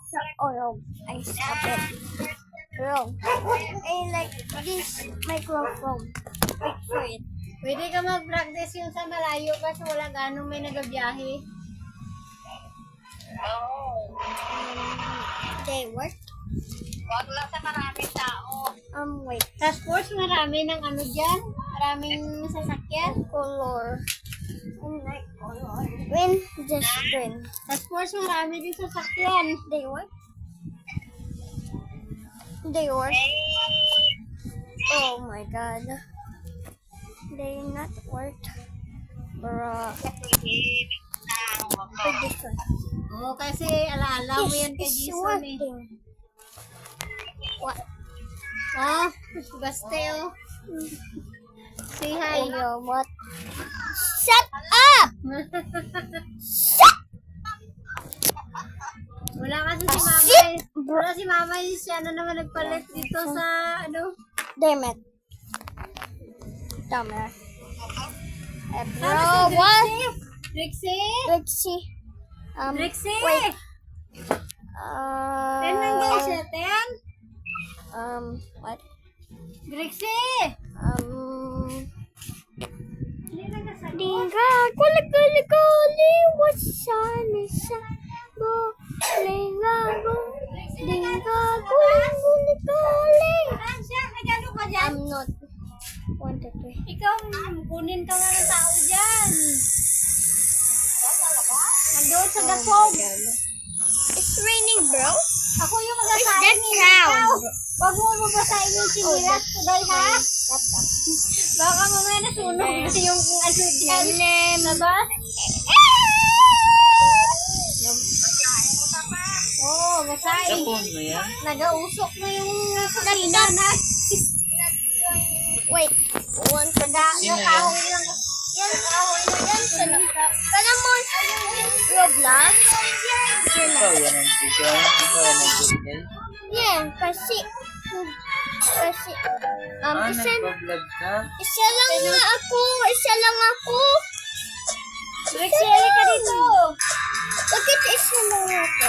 So, oh no, I stop it. Wrong. I like this microphone. Wait for it. Pwede ka mag-practice yung sa malayo kasi wala ganong may nagabiyahe. They work? Wag lang sa maraming tao. Wait. Sa sports, marami ng ano dyan. Maraming sasakyan. Color. I like color. Green, just green. Sa sports, marami din sasakyan. They work? They work? Oh my god. They not work. Bruh. For this one. Oo, kasi alaala mo yan kay It's Jason eh. working. What? Oh, baste oh. Say hi. You know what? Shut up! Shut! Wala kasi si mama Shit, eh. Wala si mama eh. Siya na naman nagpalit dito sa ano. Damn it. Damn it. Bro, Ano si what? Trixie? Let's see. Trixie! Wait. 10 lang daw siya, 10? What? Trixie! Hindi nagkasagot. Dinga, kuli, kuli, kuli, wasani sa go, linga, go, dinga, kuli, kuli, kuli. Saan siya? Nagano ka dyan? I'm not. 1, 2, 3. Ikaw, kunin ka nga ng tao dyan. Nandoon sa dapog. It's raining, bro. Ako yung Where's magasahin that ni sound? Ikaw. Huwag mo mabasahin yung sinilas ko dahil ha? Laptop. Baka mamaya nasunog na yung ano dyan. Diba? Oo, basahin. Tapon mo yan? Nagausok na yung kanina na. Wait. 1, 2, 3. Nakahoy lang. Yan, kahoy na yan sa laptop. Kala mo, Roblox? Ikaw yan ang bigay. Ikaw yan ang bigay. Yeah, kasi, Nagpa-vlog ka? isa lang nga ako, Trixie, ka dito. Bakit isa lang ako?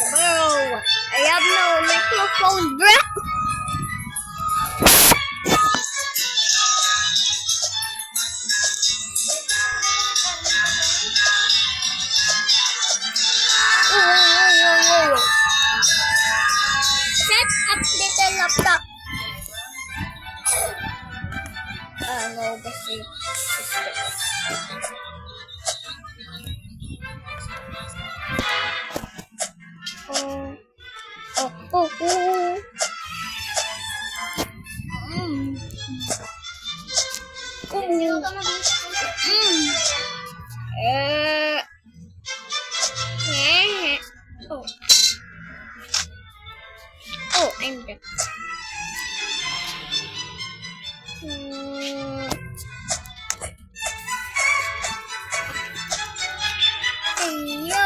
Bro, I have no microphone, bro. Whoa. Shut up, little laptop. No, kasi. Oh. Oh, I'm done. Yo.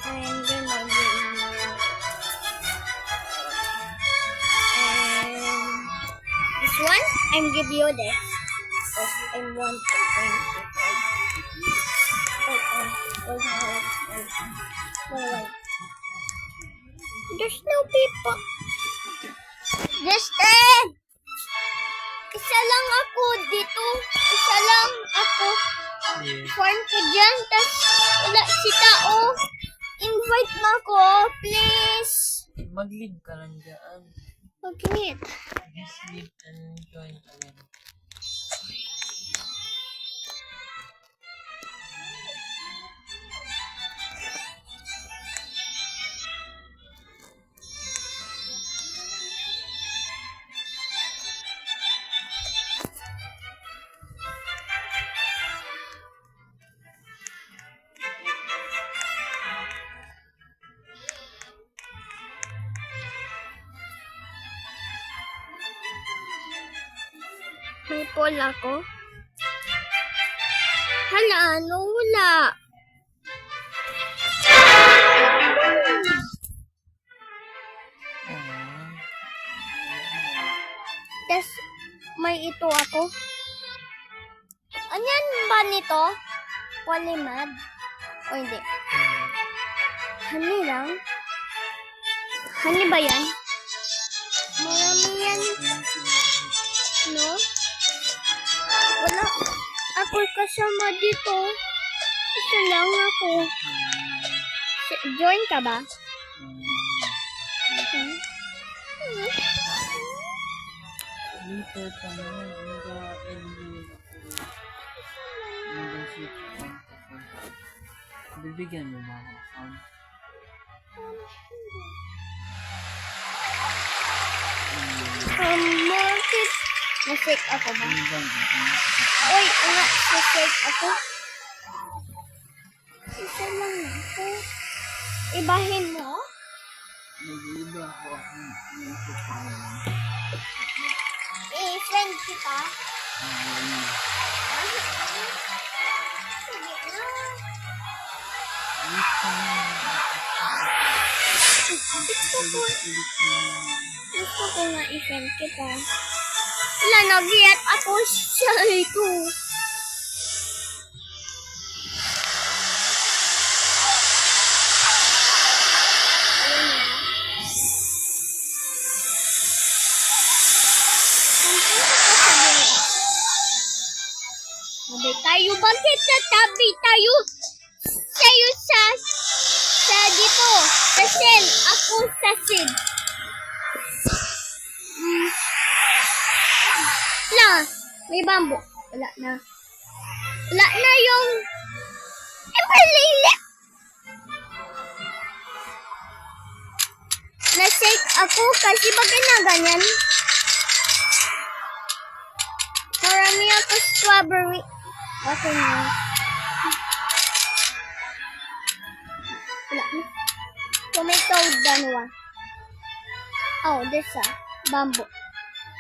I'm gonna give you. This one, I'm give you this. Oh, I want to bring Wait. There's no people. Justin! Isa lang ako dito. Isa lang ako. Yeah. Farm ko dyan. Tas wala si tao. Invite mo ako, please. Mag-leave ka lang dyan. Bakit? Just leave and join again. call ako? Hala, ano wala? Tas, may ito ako. Anyan ba nito? Polymath? O hindi? Honey lang? Honey ba yan? Marami yan. No? Wala. Ako kasama dito. Isa lang ako. Join ka ba? Hmm? Later pa naman. Bibigyan mo ba ako account? Market. Nasik ako ba? Ano bang Uy, nga, nasik ako. Isa lang ako. Ibahin mo? nag-iiba ako naisip ko naman. Friend kita. Gusto ko nga i-friend kita. Wala, nag-iat ako siya ito. Tabi tayo, bakit tatabi tayo? Sa'yo sa dito, sa cell, ako sa sid. Wala, may bambo. Wala na. Wala na yung Emerlile. Na-shake ako kasi bakit na ganyan? Marami ako strawberry. Okay na. Wala na. Tomato dalawa. Oh, this bamboo.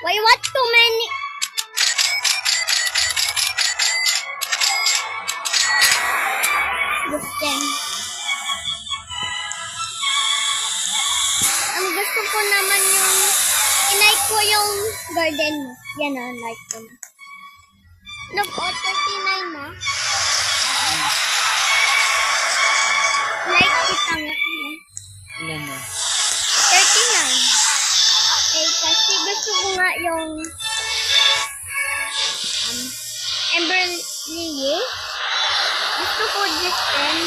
Why what too many? This thing. Ang gusto ko naman yung inike ko yung garden mo. Yan na, like ko na. Look, 39 na. Like kita nga. Ilan na? 39. Eh, kasi gusto ko nga yung Ember Lily. Gusto ko this one.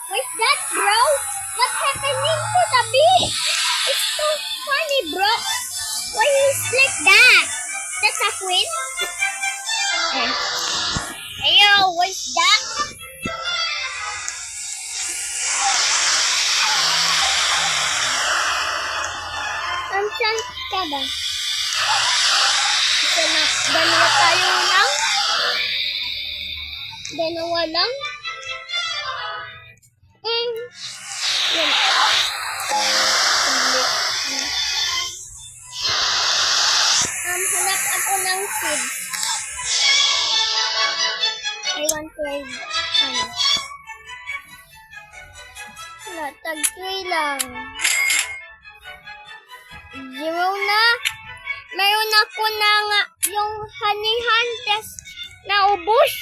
What's that, bro? What's happening to the bee? It's so funny, bro. Why is like that? That's a queen? Hey, yo, what's that? Saan ka ba? Ito na, dalawa tayo lang? Dalawa lang? Yan. Hanap ako ng seeds. I want to try ano. Wala, tag-try lang. 0 na. Mayroon ako na nga yung honey hunters na ubos.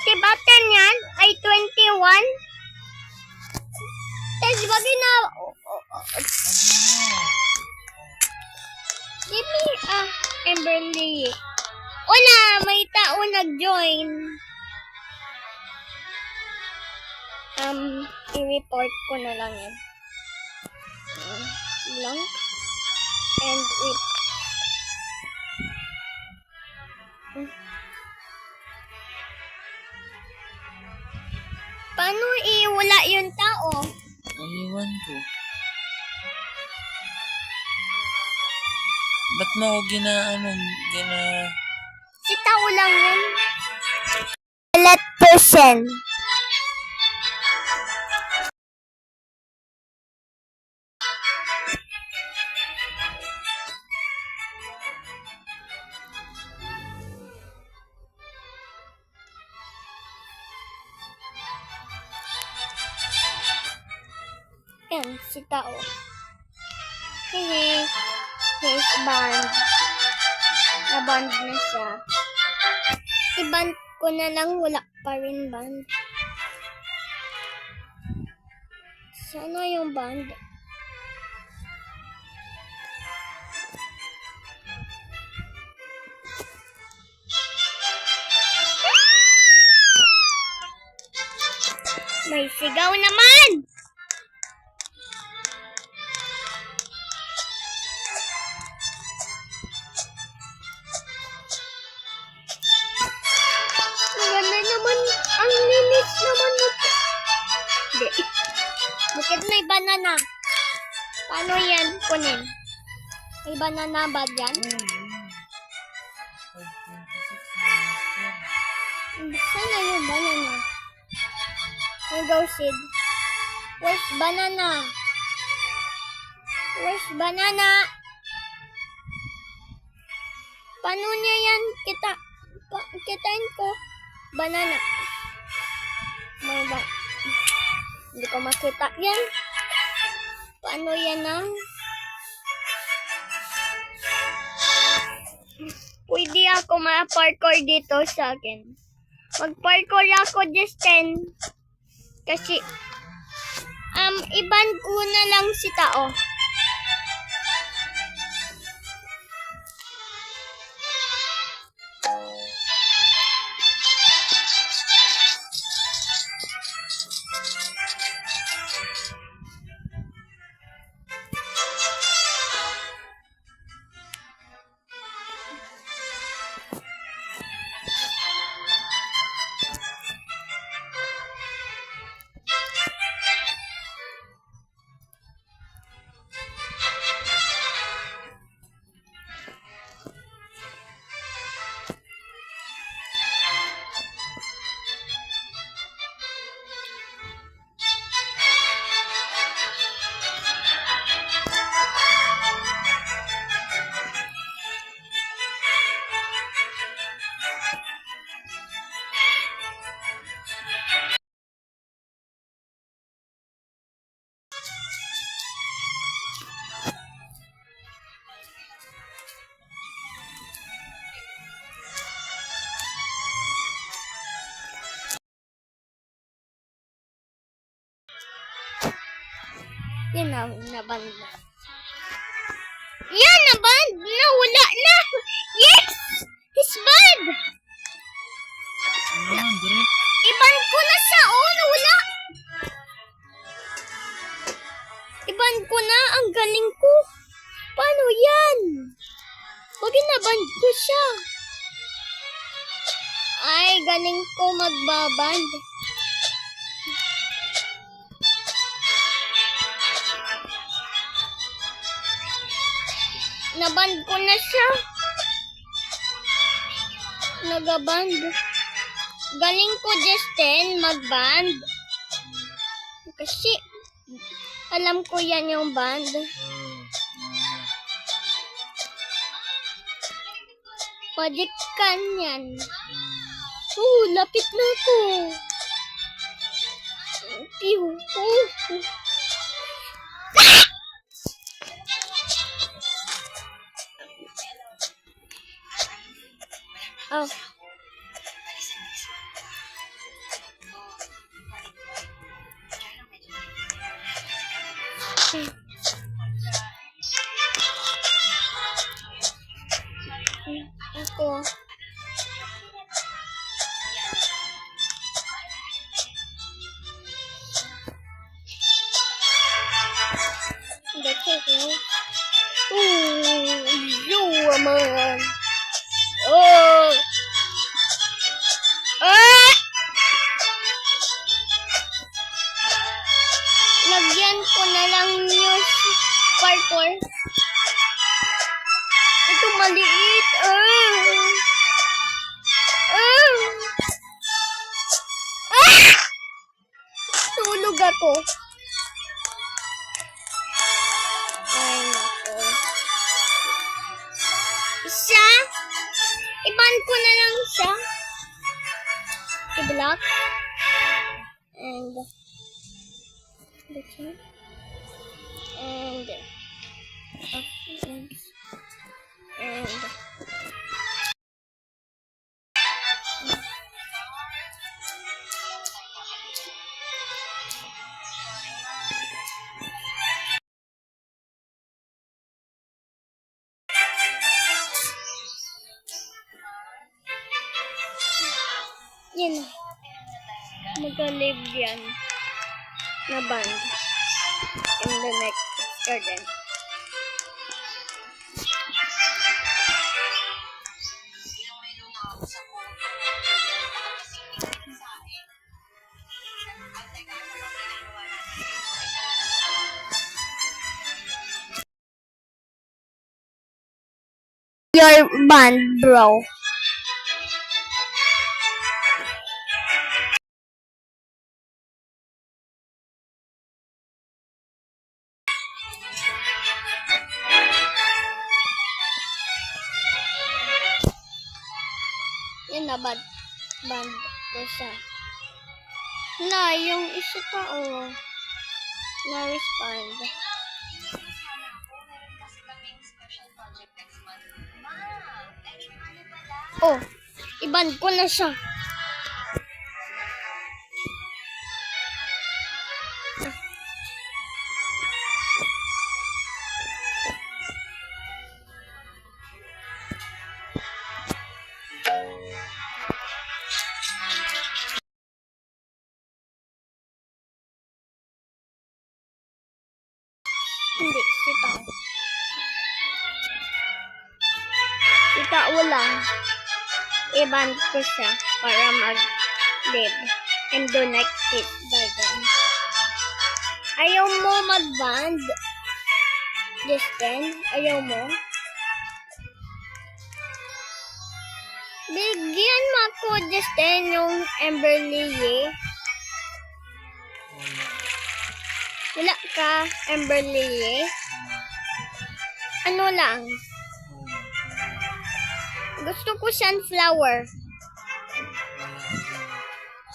Diba 10 yan? Ay 21. Tapos bagay na... Give me Emberly. Wala, may tao nag-join. I-report ko na lang yan. Lang. And wait. Paano iwala yung tao? Aniwan ko. Ba't mo ako gina... Si tao lang yun. Let person. Yan, si Tao. Hehe. Here's band. Na-band na siya. I-band ko na lang, wala pa rin band. Sana yung band. May sigaw naman! Maganda naman. Ang linis naman ito. Hindi. Bakit may banana? Paano yan kunin? May banana ba dyan? Sana yung banana. Here goes Sid. Where's banana? Where's banana? Paano niya yan? Kitain ko. Banana. May ba? Hindi ko makita yan. Paano yan ang? Pwede ako ma-parkour dito sa akin. Mag-parkour ako, Justin. Kasi, iban ko na lang si Tao. Yan na, naband na. Yan, naband na, wala na. Yes! It's band! Iban ko na siya, oh, nawala. Iban ko na, ang galing ko. Paano yan? Huwag naband ko siya. Ay, galing ko magbaband. Naband ko na siya. Nagaband. Galing ko, Justin, magband. Kasi, alam ko yan yung band. Pajikan yan. Lapit na ako. Piu. Oh. Ako. That's okay. You man. Oh. Lagyan ko na lang yung parkour. Ito maliit. Tulog ako. Ay, nako. Siya? Iban ko na lang siya. I-block. And, and and yan, mag-live yan na band in the next garden. Your band, bro. Yan na, band ko siya. Wala, yung isa pa, oh. Na-respond. Oh, i-band ko na siya. Hindi, si Tao lang. I-band ko siya para mag-live and donate his garden. Ayaw mo mag-band? Justin, ayaw mo? Bigyan mo ako, Justin, yung Emberly. Wala ka, Emberly? Ano lang? Gusto ko sunflower.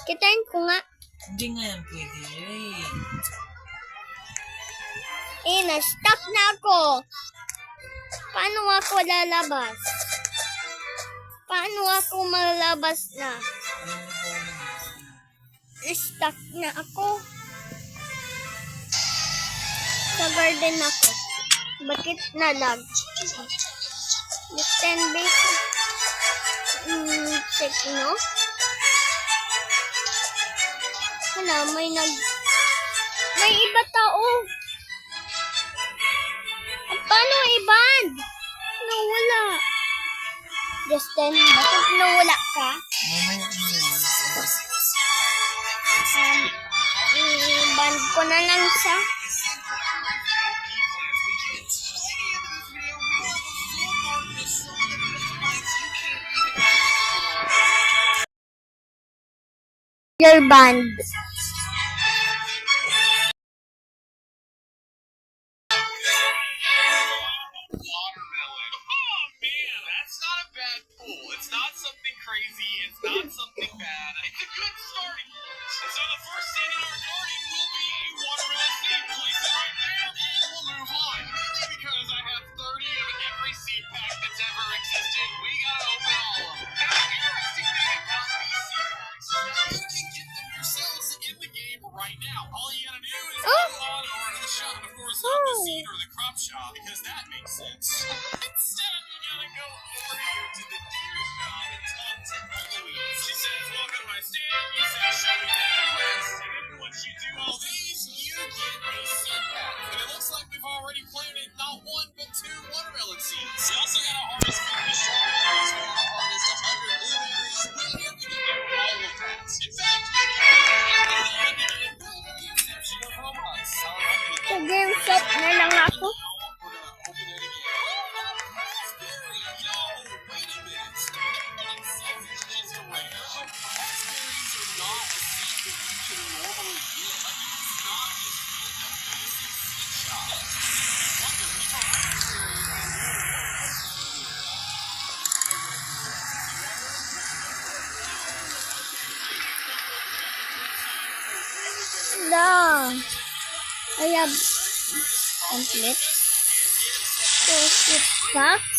Kitain ko nga. Hindi nga yan pwede. Na-stuck na ako. Paano ako lalabas? Paano ako malalabas na? Stuck na ako. Sa garden ako. Bakit nalag? Just 10 basic. Check, no? Wala, may iba tao. Paano i-band? Nawala. Justin, bakit nawala ka? I-band ko na lang siya. Your band. Watermelon. Oh man, that's not a bad pool. It's not something crazy. It's not something bad. It's a good starting point. And so the first thing in our garden will be a watermelon seed. Place it right there, and we'll move on. Mainly because I have 30 of every seed pack that's ever existed. We gotta open all of them. Now, the interesting thing about these seed packs is that you can get them yourselves in the game right now. All you gotta do is go on over to the shop. Of course, not the seed or the crop shop, because that makes sense. Instead, you gotta go over here to the deer shop and talk to Eloise. She says, welcome to my stand. You say, show me that list. And once you do all these, you get a seed pack. And it looks like we've already planted not one, but 2 watermelon seeds. You also gotta harvest 50 strawberries. We gotta harvest 100 blueberries. We can do all of that. In fact, we can do the exception of robots. Sa game shop na lang ako. I have complete. 2 gift packs.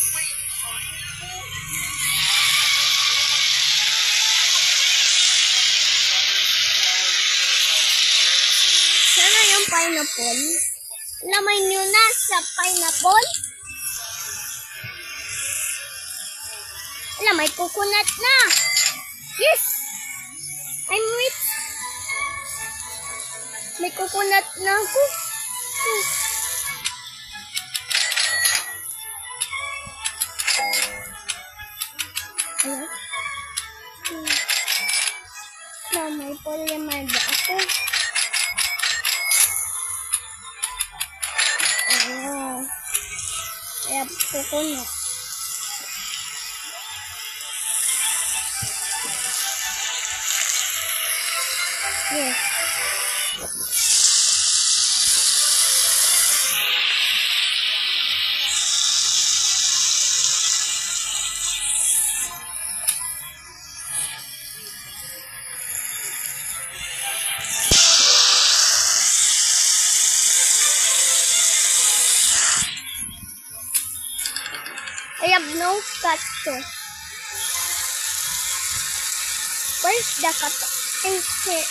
Sana yung pineapple. Lamay nyo na sa pineapple. Alam, may coconut na. Yes! I'm rich. May coconut na ako. Ayan. Na, may polyamide ako. Oh. Kaya coconut. Yes. I have no cactus. Where's the cactus? Is it?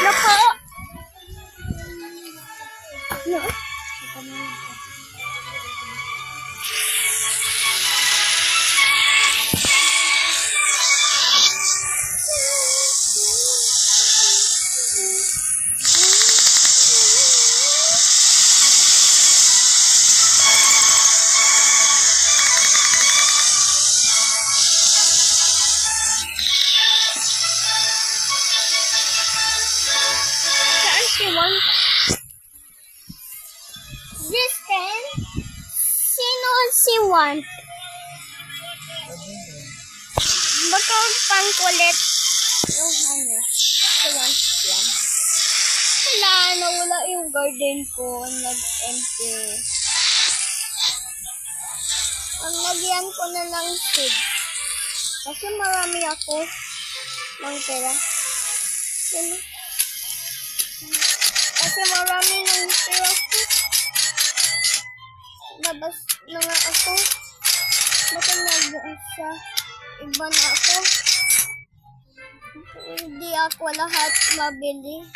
Nako! No. Saan si Juan? This pen? Sino si Juan? Baka pang kulit yung ano, si Juan yan. Wala, nawala yung garden ko, nag-empty. Ang lagyan ko na lang seed. Kasi marami ako ng pera. Yan. Kasi marami ng pera ko. Labas na nga ako. Baka nag-asa. Iba na ako. Hindi ako lahat mabili.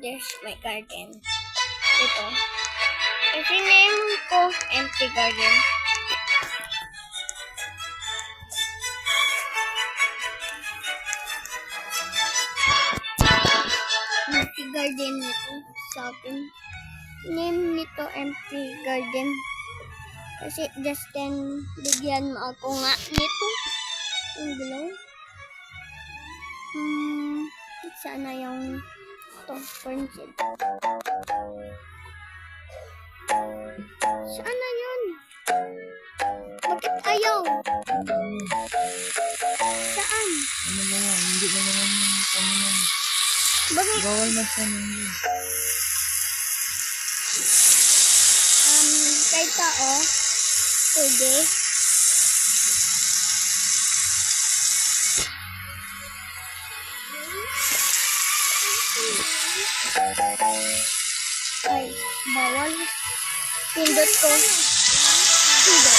There's my garden. Ito. Kasi name ko empty garden. Empty garden nito sa akin. Name nito empty garden. Kasi Justin, bigyan mo ako nga nito. Yung below. Sana yung ito, pencil. Sana yun? Bakit ayaw? Saan? Ano na yan? Hindi na naman yung tanunan. Bakit? Bawal na tanunan. Kay tao, pwede. Ay, bawal. Pindot ko. Pindot.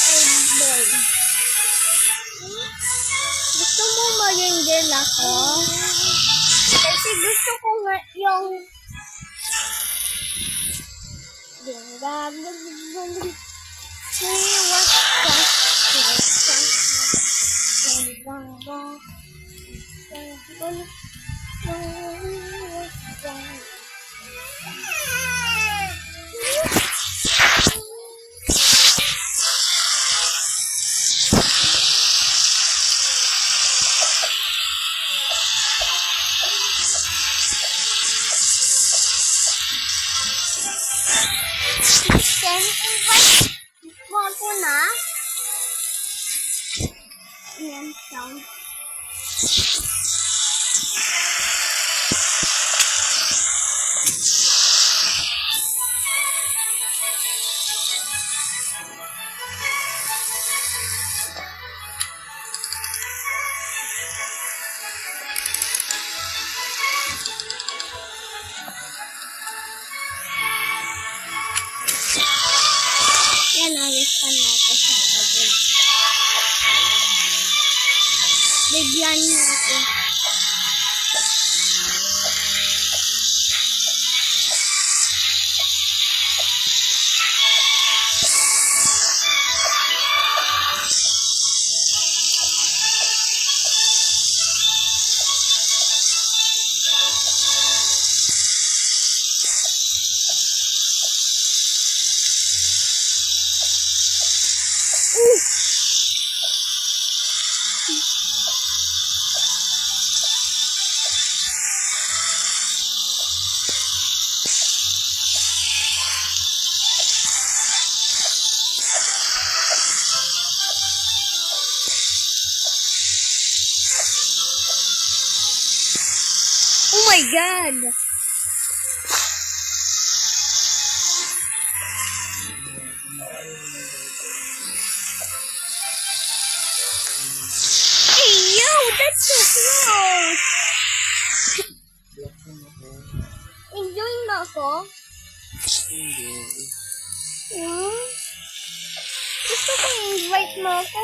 Ay, boy. Gusto mo mag-angel ako? Kasi gusto ko nga yung invite mo ako na. Ayan, sound. Yan, ayos pa natin sa gagawin. Bigyan natin. Oh my God! Hey, yo! That's so close! Enjoy mo ako? Hindi. Hmm? Gusto ko invite mo ako.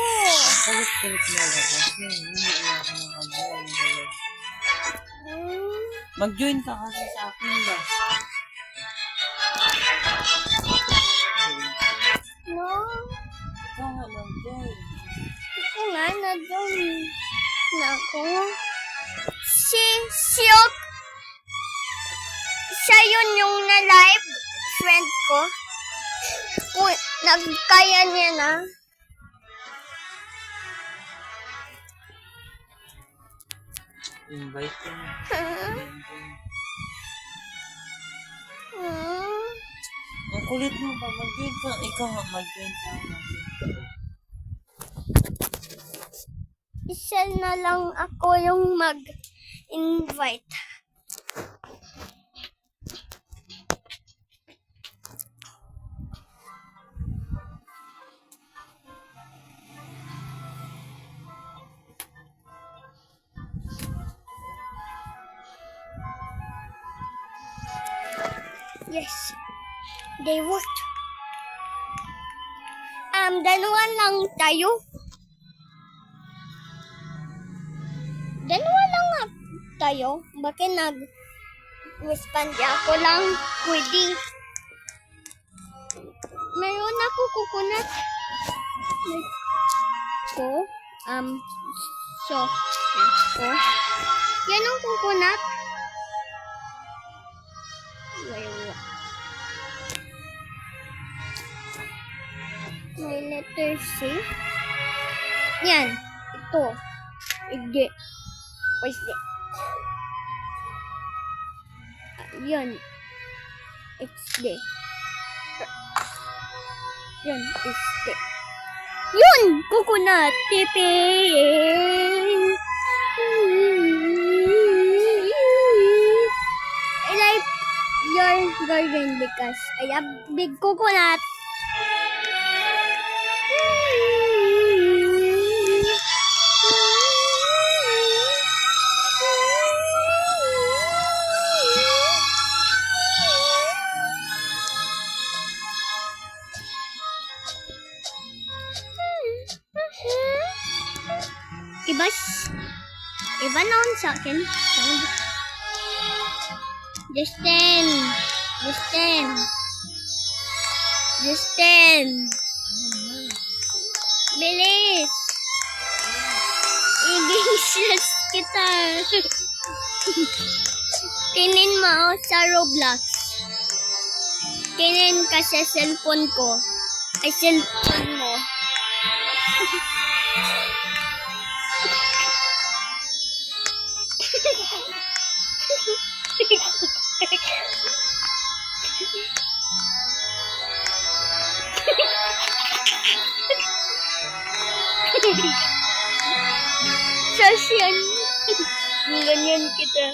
Kulit-kulit na ako kasi hindi ako nakag-join. Hmm? Mag-join ka kasi sa akin ba? No? Ikaw nga mag-join. Ito nga, na-join na ako. Si Siok, siya yun yung na-live friend ko. Kung nagkaya niya na. Invite ka na. Hmm? Ang kulit mo ba? Mag-join ka. Ikaw nga mag-join sa akin. Isa na lang ako yung mag-invite. Yes, they worked. Dalawa lang tayo. Dalawa lang nga tayo. Bakit nag-respond ako lang? Pwede. Meron ako coconut. Ko. So. Ko. Yan ang coconut. Wait. May letter C. Yan. Ito. Hindi. Pwede. Yan. It's D. Yan. It's D. Yun! Coconut. Tipping. I like your garden because I have big coconut. Iba naman sa akin. Justin. Bilis. I-discuss kita. Tinin mo sa Roblox. Tinin ka sa cellphone ko. Ay, cellphone mo. Sasyan. Ganyan kita.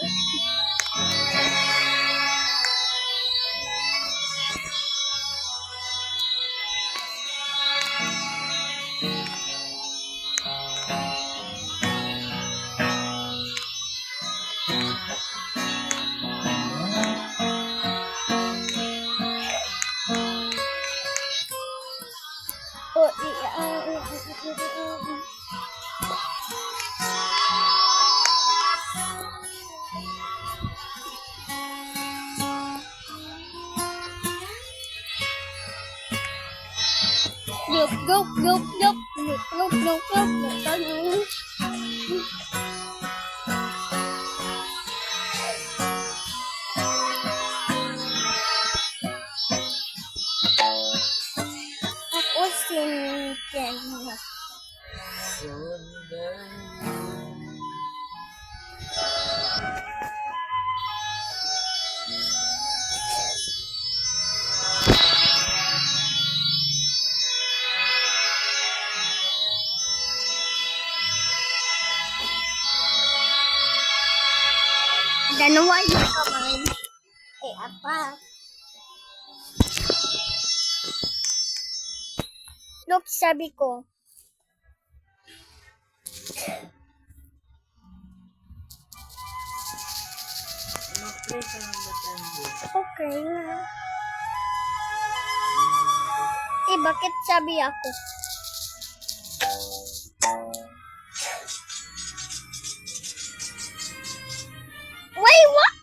Look, look, look, look, look, look, look, look, look. Ako si Jenna. Dalawa yung kamay. Apa? Look, sabi ko. Okay na. Bakit sabi ako? Wait, what?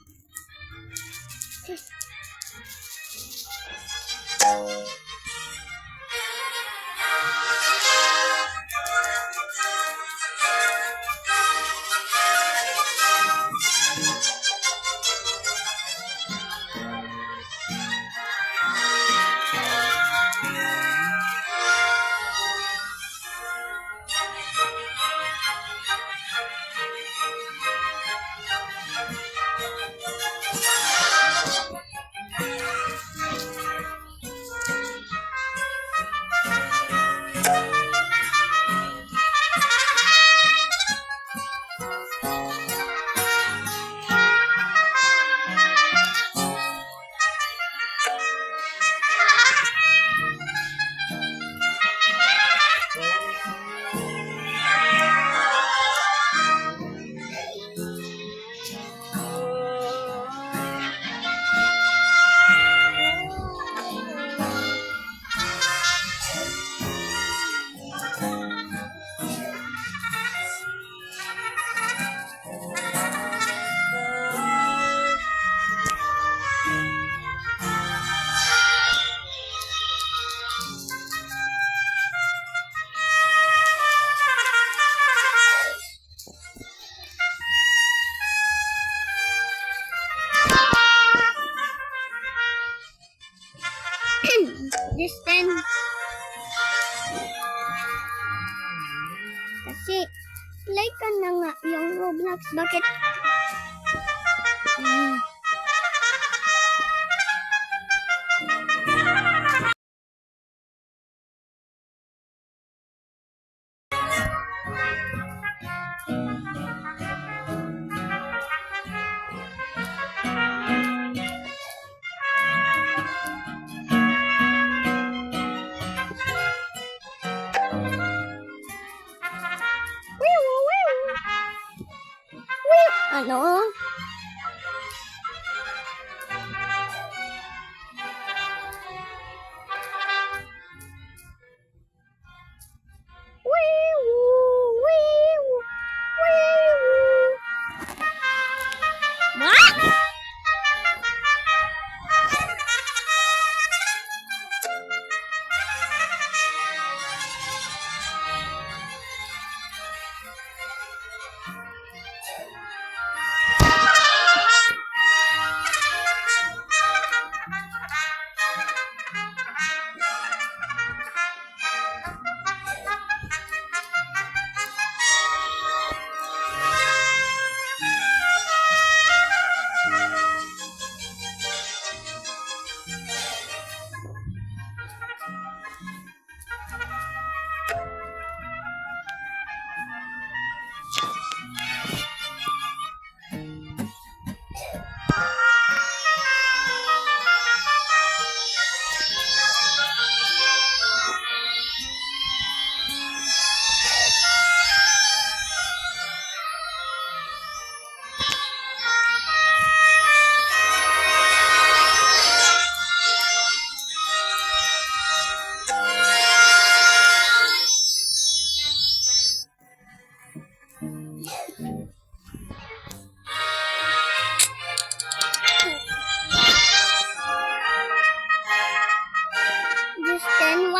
This time. Kasi, play ka na nga yung Roblox. Bakit? Ano? What?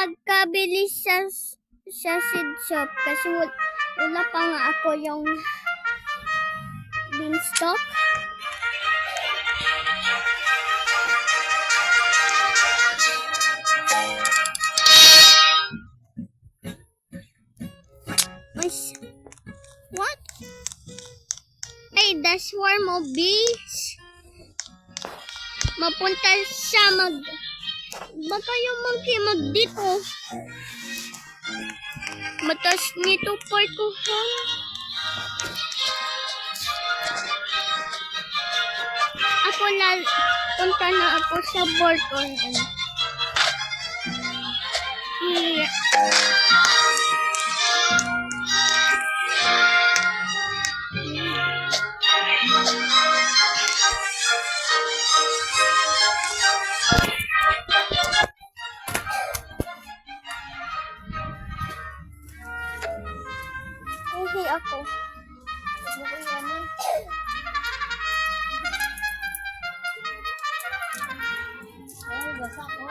magkabili sa seed shop kasi wala pa nga ako yung beanstalk. What? Ay, the swarm of bees. Mapunta siya baka yung monkey dito. Batas nito ko ha. Punta na ako sa Bolton. Yeah. Hindi ako. Bukay naman. Ay, basa ko.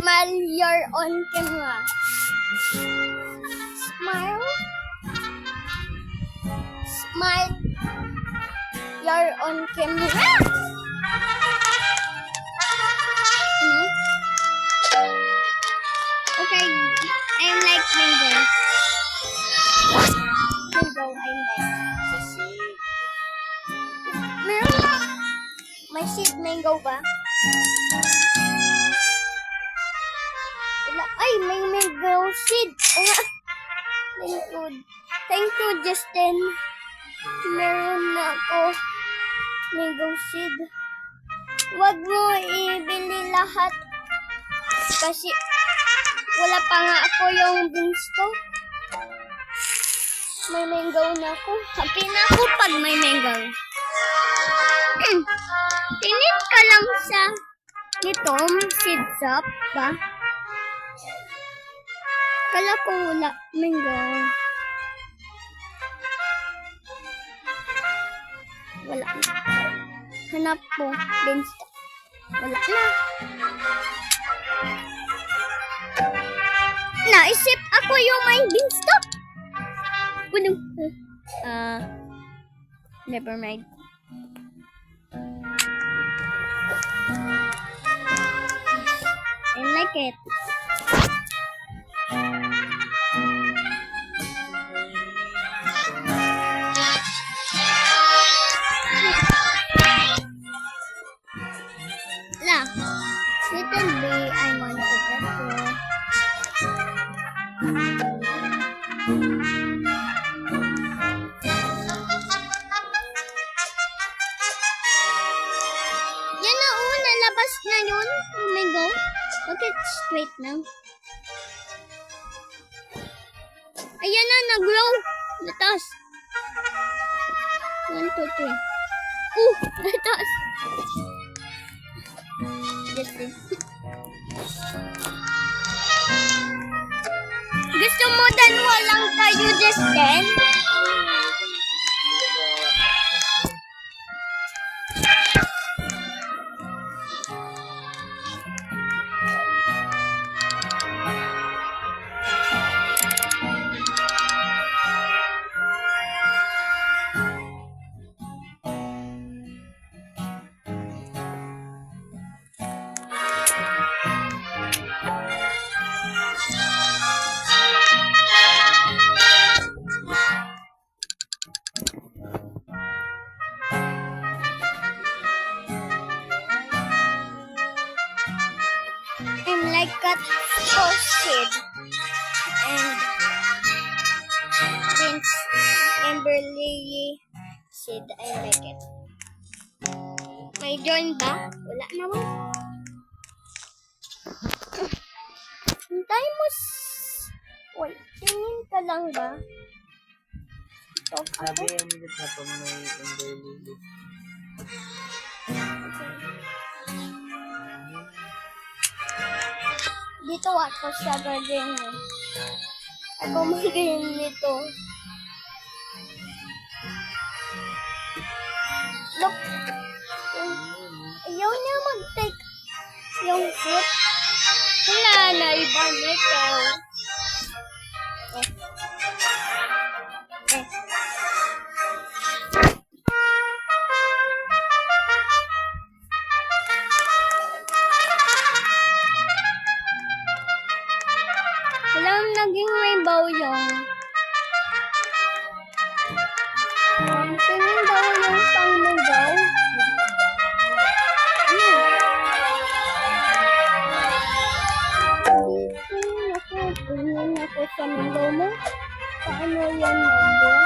Smile, you're on camera. Smile. Smile. You're on camera. Ano? Okay, I'm like mango. Mango, I'm like. Sisi. Meron ba? May seed mango ba? Wala. Ay, may mango seed. O nga. Thank you, Justin. Meron na ako mango seed. Huwag mo ibili lahat. Kasi wala pa nga ako yung beanstalk. May mango na ako. Happy na ako pag may mango. Tingin ka lang sa nito, seed shop ba? Kala ko wala mango. Wala na. Hanap po, beanstalk. Wala na. Naisip ako yung may beanstalk. Never mind. I like it. La, little bee, I want to get you. Yan na, nalabas na yun. Oh my God. Okay, straight now. Ayan na, nag-grow. Latas. 1, 2, 3. Latas. Justin. Gusto mo dalawa lang tayo, Justin? I'm like cut seed and beans Kimberly seed. I like it. May join ba? Wala naman. Hintay mo. Wait, tingin ka lang ba? Stop Sabi ako. yan dito na pag may umbrella. Dito ako sa garden mo. Ako magaling nito. Look. Ayaw niya mag-take yung fruit. Wala na iba nito. Alam, naging may baw yung. Tingin daw yung pangmugaw. Tingin ako sa mugaw mo. Paano yan mugaw?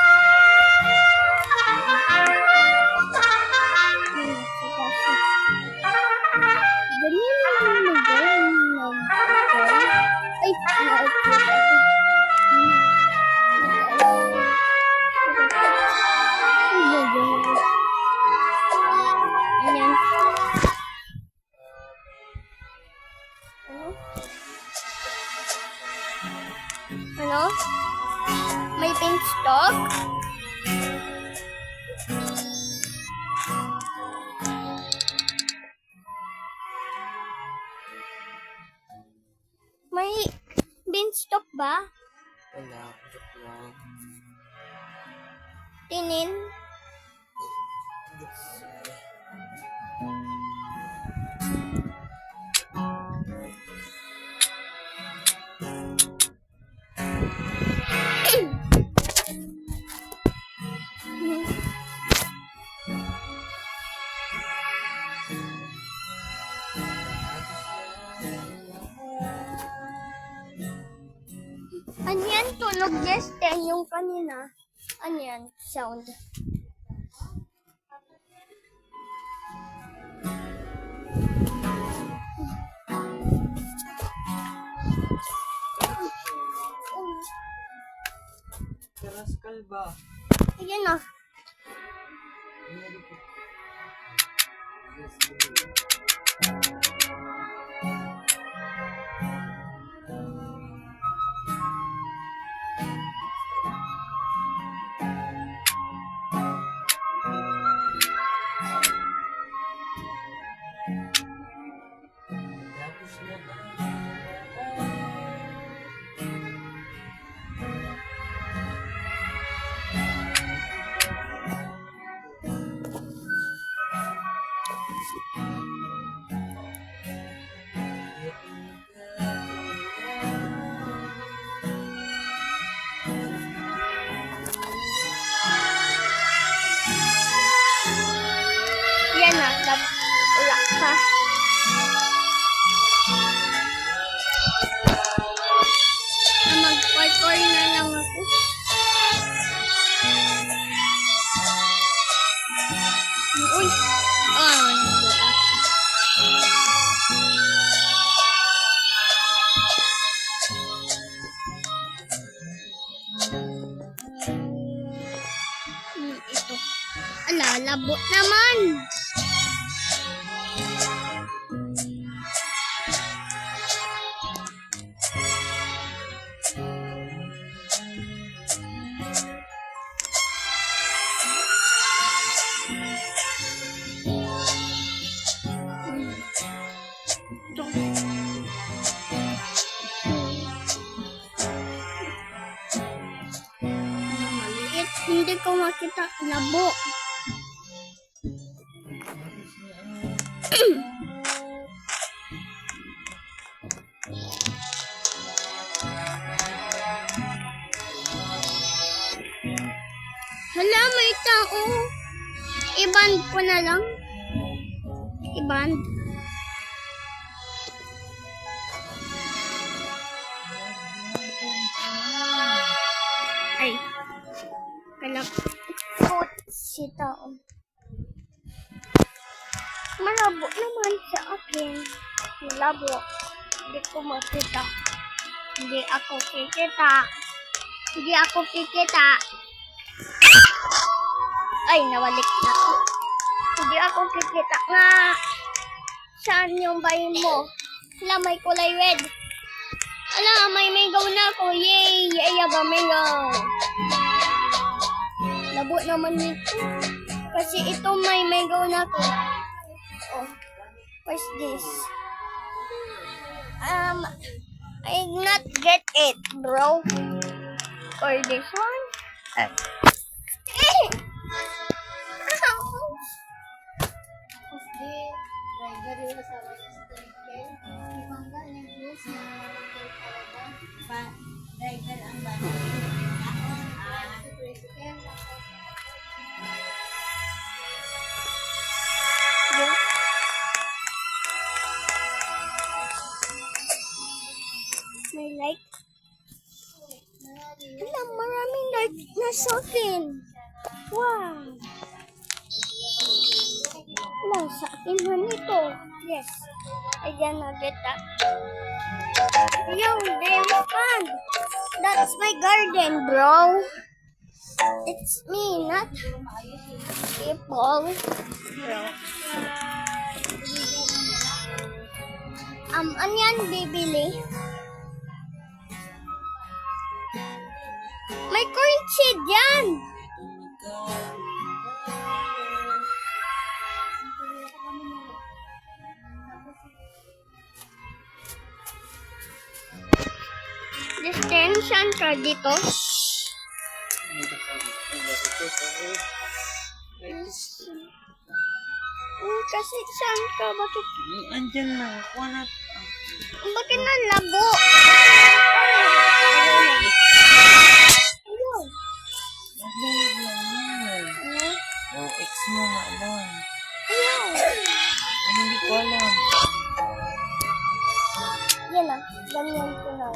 Ganyan lang mugaw. Ay, na-upload ako. Ayan. Ano? May beanstalk? May beanstalk ba? Wala, joke lang. Tinin? Anyan, tulog Justin yung kanina. Anyan, sound. Karaskal ba? Ayan na. Tapos na ba? Yan na. Wala pa. Mag-parkour na lang ako. Uy! Ah, nandito ka. Ito. Ala, labo naman! Maliit. Hindi ko makita. Labo. Hala, may tao. I-band ko na lang. I-band. Ay. Kalapot si tao. Malabo naman sa akin. Malabo. Hindi ko makita. Hindi ako kikita. Hindi ako kikita. Ay, nawalik na ako. Hindi ako kikita nga. Saan yung bayin mo? Sila may kulay red. mango na ako. Yay! Yay, ba mango. Labo naman nito. Kasi ito may mango na ako. Oh, what's this? I not get it, bro. Or this one? Di, driver yung sa tricycle. Ibangga ng bus na talaga. Driver ang bus. Sa tricycle. May like. Wala, maraming like na sa akin. Wow. Wala, sa akin man ito. Yes. I gonna get that. Yo, there's fun. That's my garden, bro. It's me, not people. Bro. Ano yan, bibili? May corn seed yan. Distinction ka dito. Kasi saan ka? Bakit? Andyan lang. Kuha na. Bakit nalabo? Ayaw. Maglalag lang yan. O, ex mo nga lang. Ayaw. Ay, hindi ko alam. Yan lang. Ganyan ko na.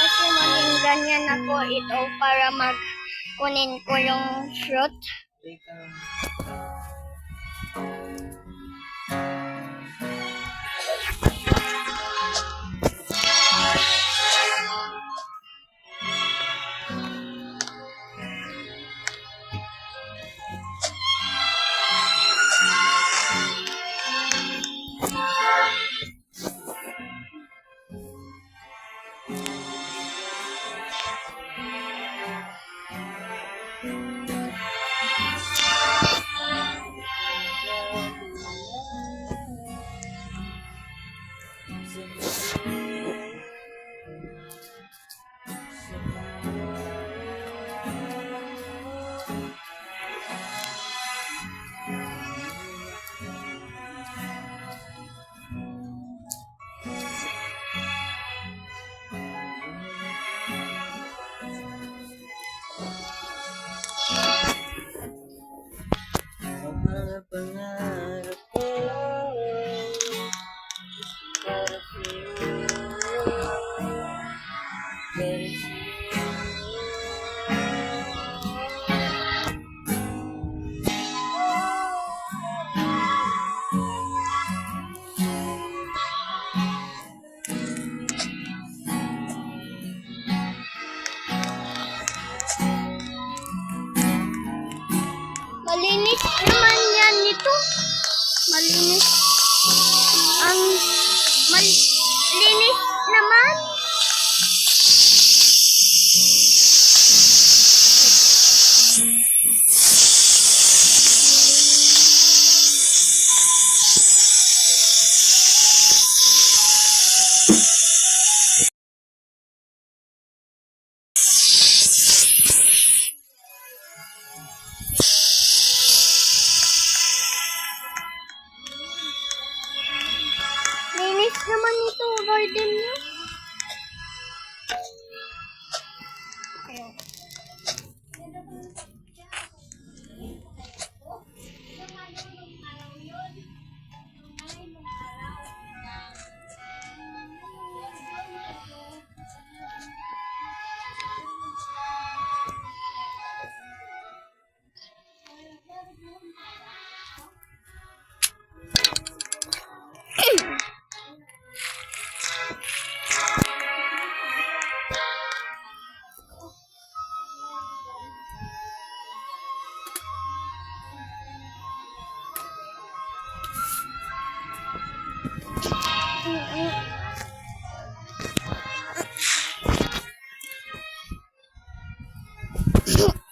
Kasi maging ganyan ako ito para kunin ko yung fruit. Teka. Mga pangarap ko para sa'yo, para Malinis naman yan nito. Malinis. Ang malinis naman. Linis naman ito, garden niya.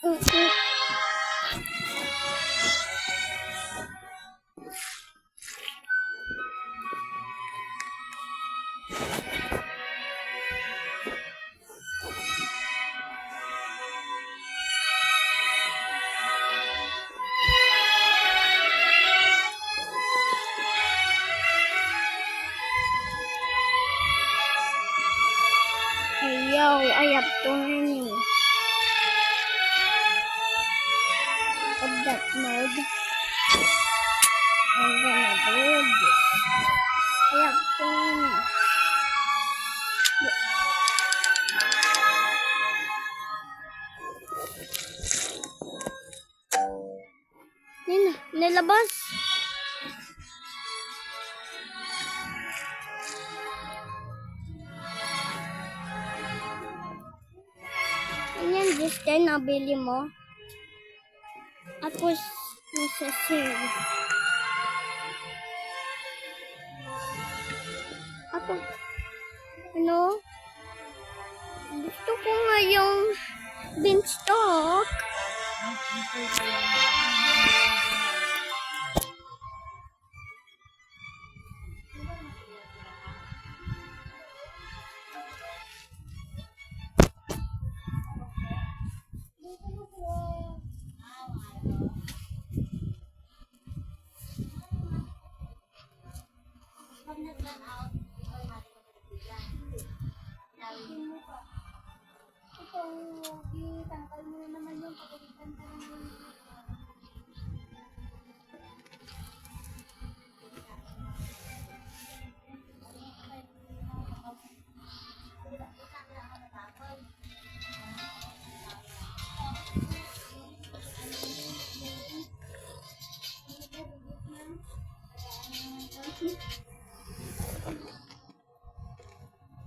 Hey yo, I have too many of that mode. I'm gonna do this. I have too many. Nilabas. Ayan, just then nabili mo. Tapos, nasa sale. Ako, ano? Gusto ko nga yung beanstalk. Tangkal mo naman yung pagkakitan ka naman.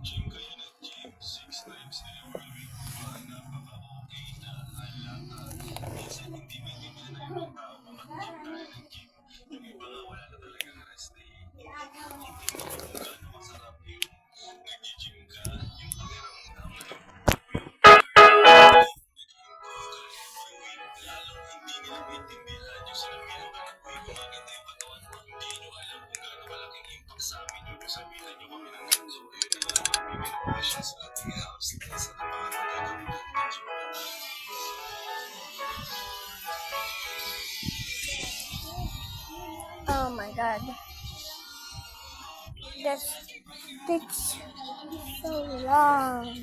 Gym kayo ng gym 6 times a week. Napaka-okay na alaga. Minsan hindi man din na ibang tao mag-gym tayo ng gym. Yung iba nga wala na talagang rest day. Hindi mo kung gaano masarap yung nag-gym ka, yung pakiramdam na lalong hindi nila maintindihan yung sinabihan ka na uy, gumaganda yung katawan mo. Hindi nyo alam kung gaano malaking impact sa amin yung sabihan nyo kami ng ganito. Yun ang mga bibig sa ating house dahil sa naman ang gagawin natin ng gym. Oh my god. That takes so long.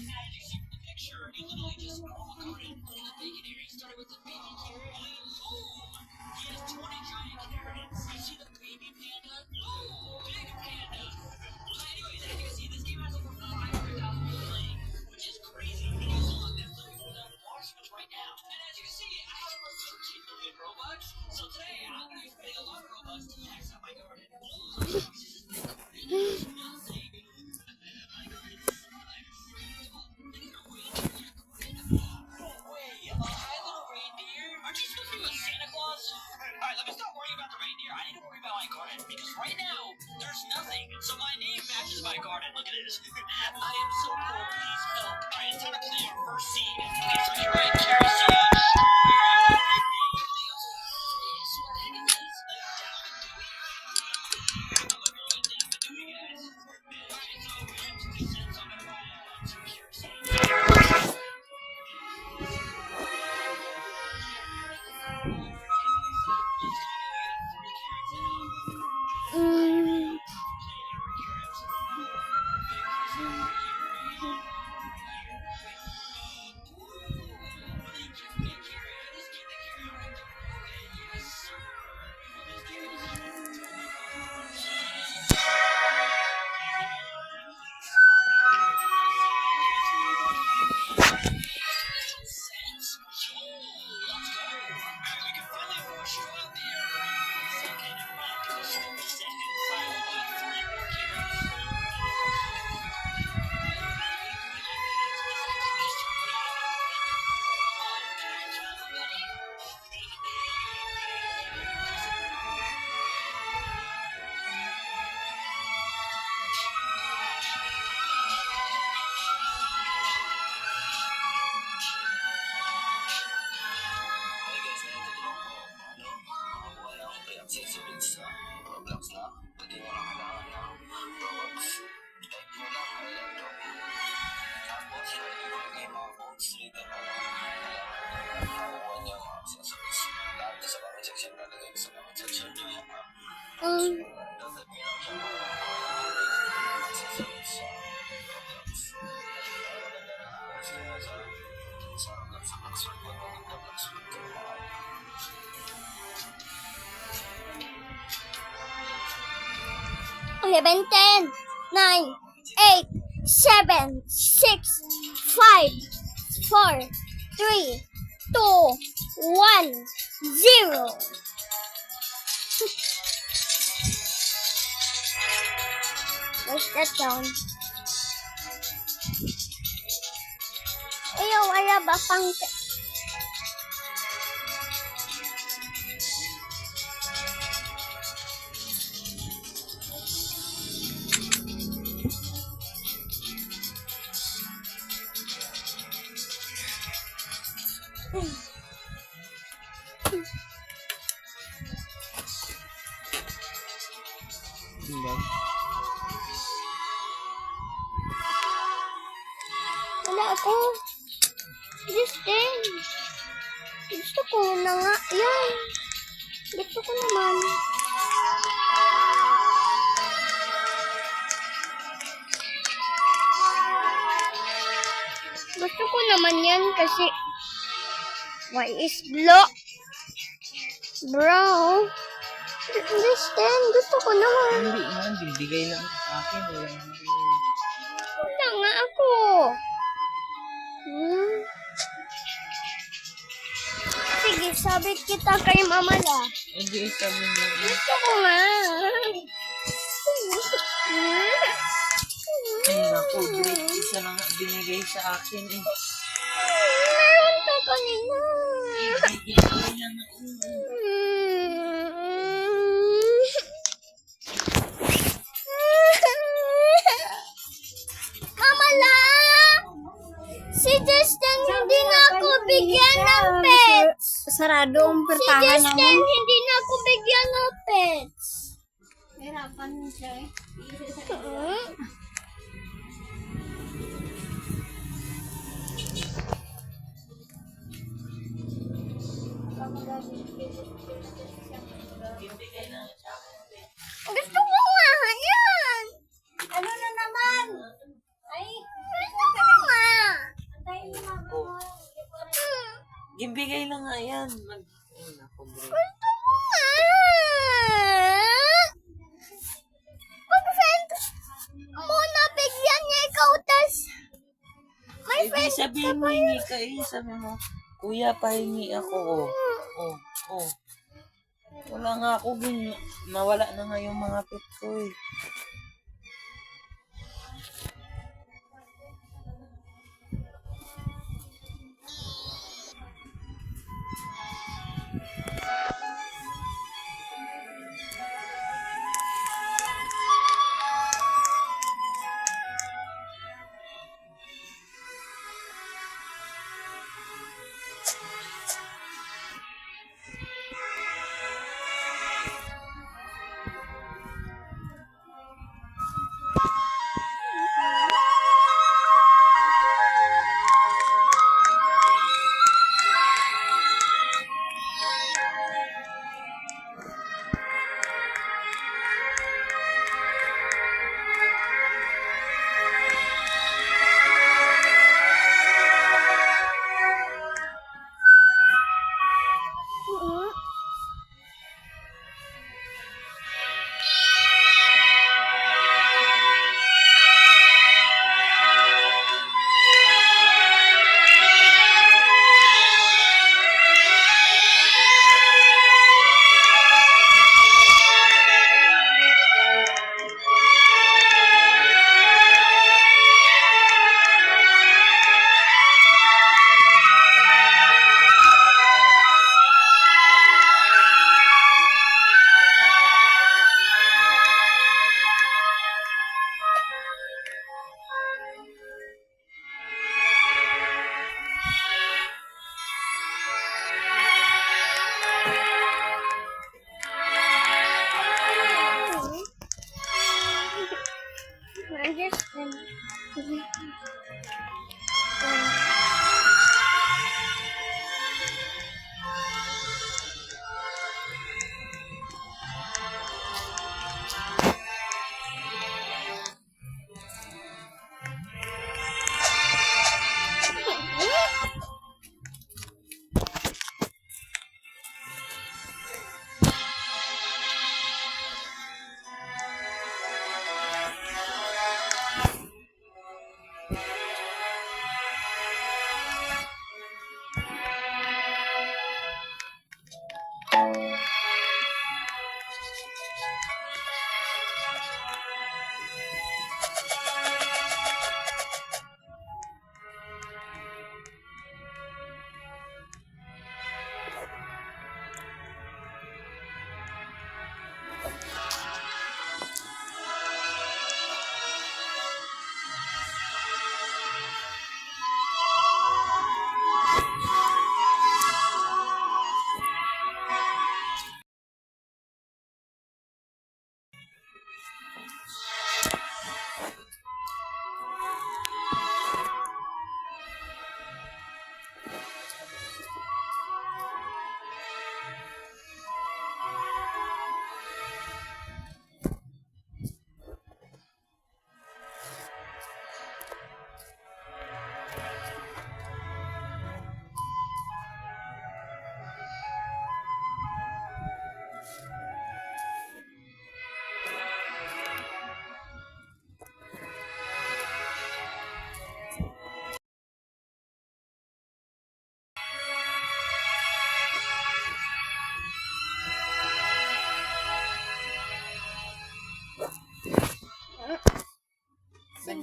Um, Eleven, 10, 9, 8, 7, 6, 5, 4, 3, 2, 1, 0. Where's that sound? Ayaw, wala ba pang... Diba? Wala ako. Justin. Gusto ko na nga. Yan. Gusto ko naman. Gusto ko naman yan kasi why is block? Bro. Justin, gusto ko naman. Hindi nga, bibigay lang sa akin. Wala nga. Wala nga ako. Sige, sabit kita kay Mama La. Hindi, sabi mo. Gusto ko nga. Ay, naku, great. Isa na nga binigay sa akin eh. Meron ka kanina. Bigay lang ako. Mama La! Si Justin hindi na ako bigyan ng pets. Sarado ang Si pertahan Justin naman. hindi na ako bigyan ng pets. Hirapan siya eh. Gusto ko nga yan. Ano na naman? Ay, Gusto ko nga. antayin mo mama mo. Ibigay lang nga yan. Ay, naku, great. Gusto ko nga. Pag-friend mo na bigyan niya ikaw, tas may Hindi, friend sabihin mo, hingi ka eh. Sabi mo, kuya, pahingi ako. Oh. Wala nga ako, nawala na nga yung mga pet ko eh.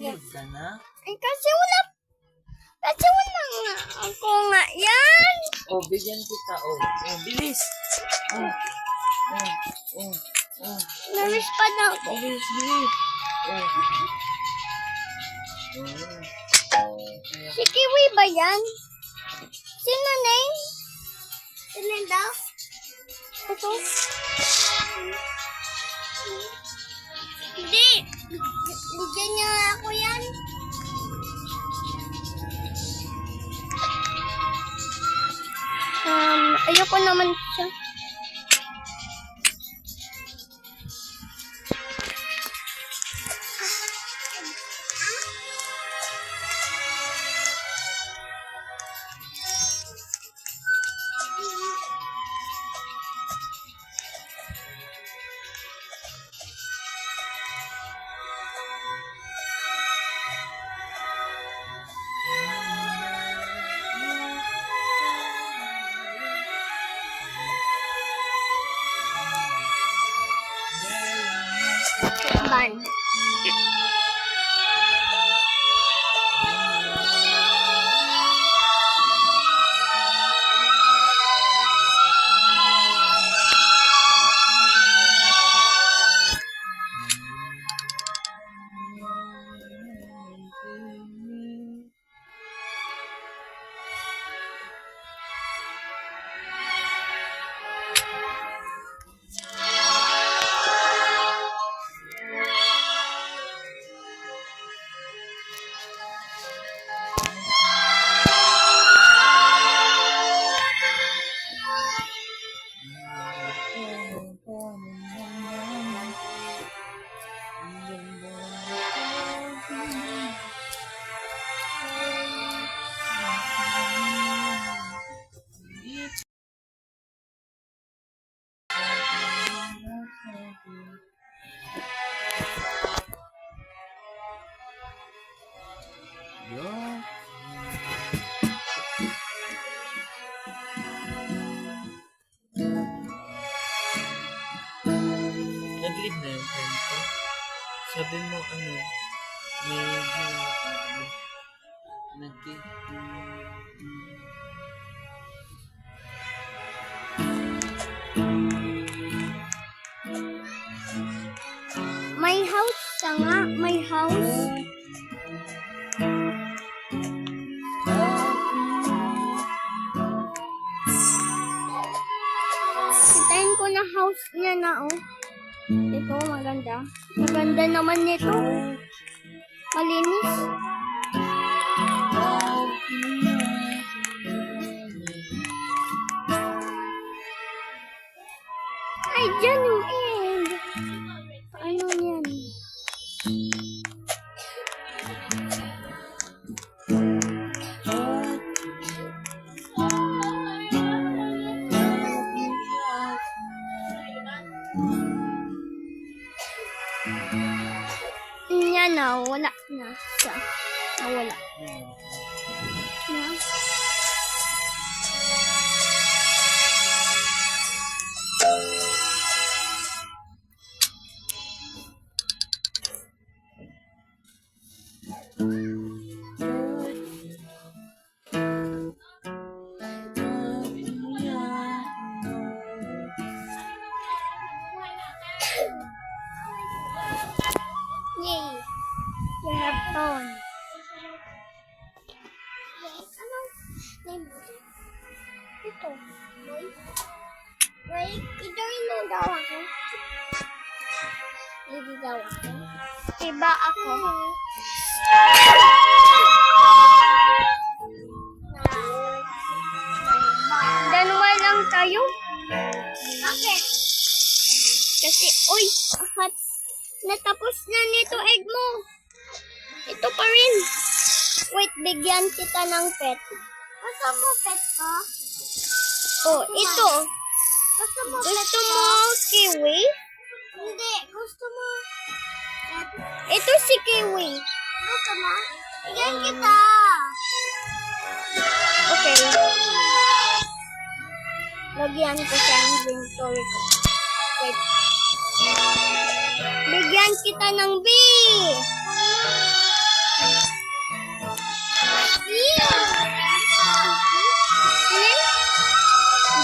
Believe ka na? Ay, kasi wala nga ako nga yan. Oh, bigyan kita. Oh, bilis. Oh, oh, oh, oh. Naris pa na ako. Bilis, bilis. Oh. Si Kiwi ba yan? Sino na yun? Sino daw? Ito? Hindi. Bigyan niya ako yan. Ayoko naman siya. Ban. Yo. Nag-leave na yung friend ko. Sabi mo, medyo, May house ka nga. May house. Sitayin ko na house niya na, oh. Ito, maganda. Maganda naman nito. Malinis. Ay, dyan yung egg. Ano yan? Yan na, wala na siya. Nawala. Na. Yay! We have fun. Ano? Name mo? Ito. Wait, idoy mo daw ako. Hindi daw ako. Iba ako. Dalawa lang tayo. Bakit? Kasi, uy, natapos na nito egg mo. Ito pa rin. Wait, bigyan kita ng pet. Gusto mo pet ko? Oh, ito. Gusto mo kiwi? Hindi, gusto mo pet. Ito si kiwi. Gusto mo? Bigyan kita. Okay. Lagyan ko sa inventory ko. Wait. Bigyan kita ng B. Alin?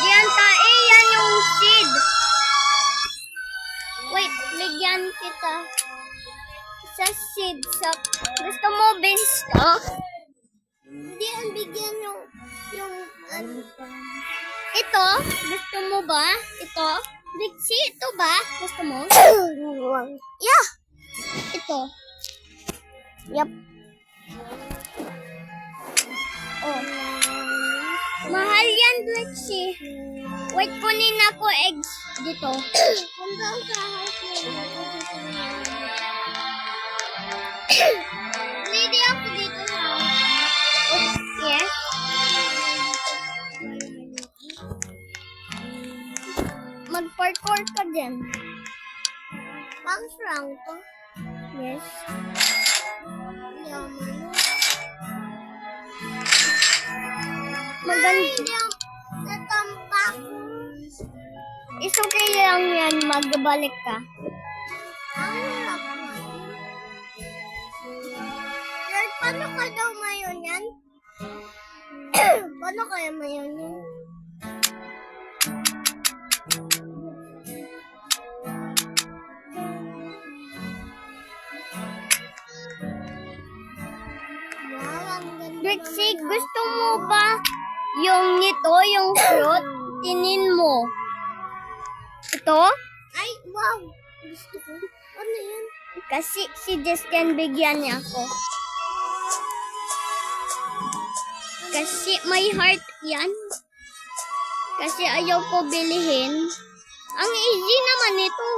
Diyan tae, yan yung seed. Wait, bigyan kita. Sa seed, sa... Gusto mo, beanstalk? Hindi, ang bigyan yung ano. Ito, gusto mo ba? Ito? Dixie, ito ba? Gusto mo? Yeah! Ito. Yup. Oh. Mahal yan, Dixie. Wait, kunin ako eggs dito. Hanggang sa house na Lady ako dito sa house. Oh, yes. Mag-parkour ka din. Bounce round to. Yes. Maganda. Natampak. Is okay lang yan. Magbalik ka. Lord, paano ka daw mayon yan? Paano kaya mayon yan? Drixie, gusto mo ba yung nito, yung fruit? Tinin mo. Ito? Ay, wow. Gusto ko. Ano yan? Kasi si Justin bigyan niya ako. Kasi may heart yan. Kasi ayaw ko bilihin. Ang easy naman ito.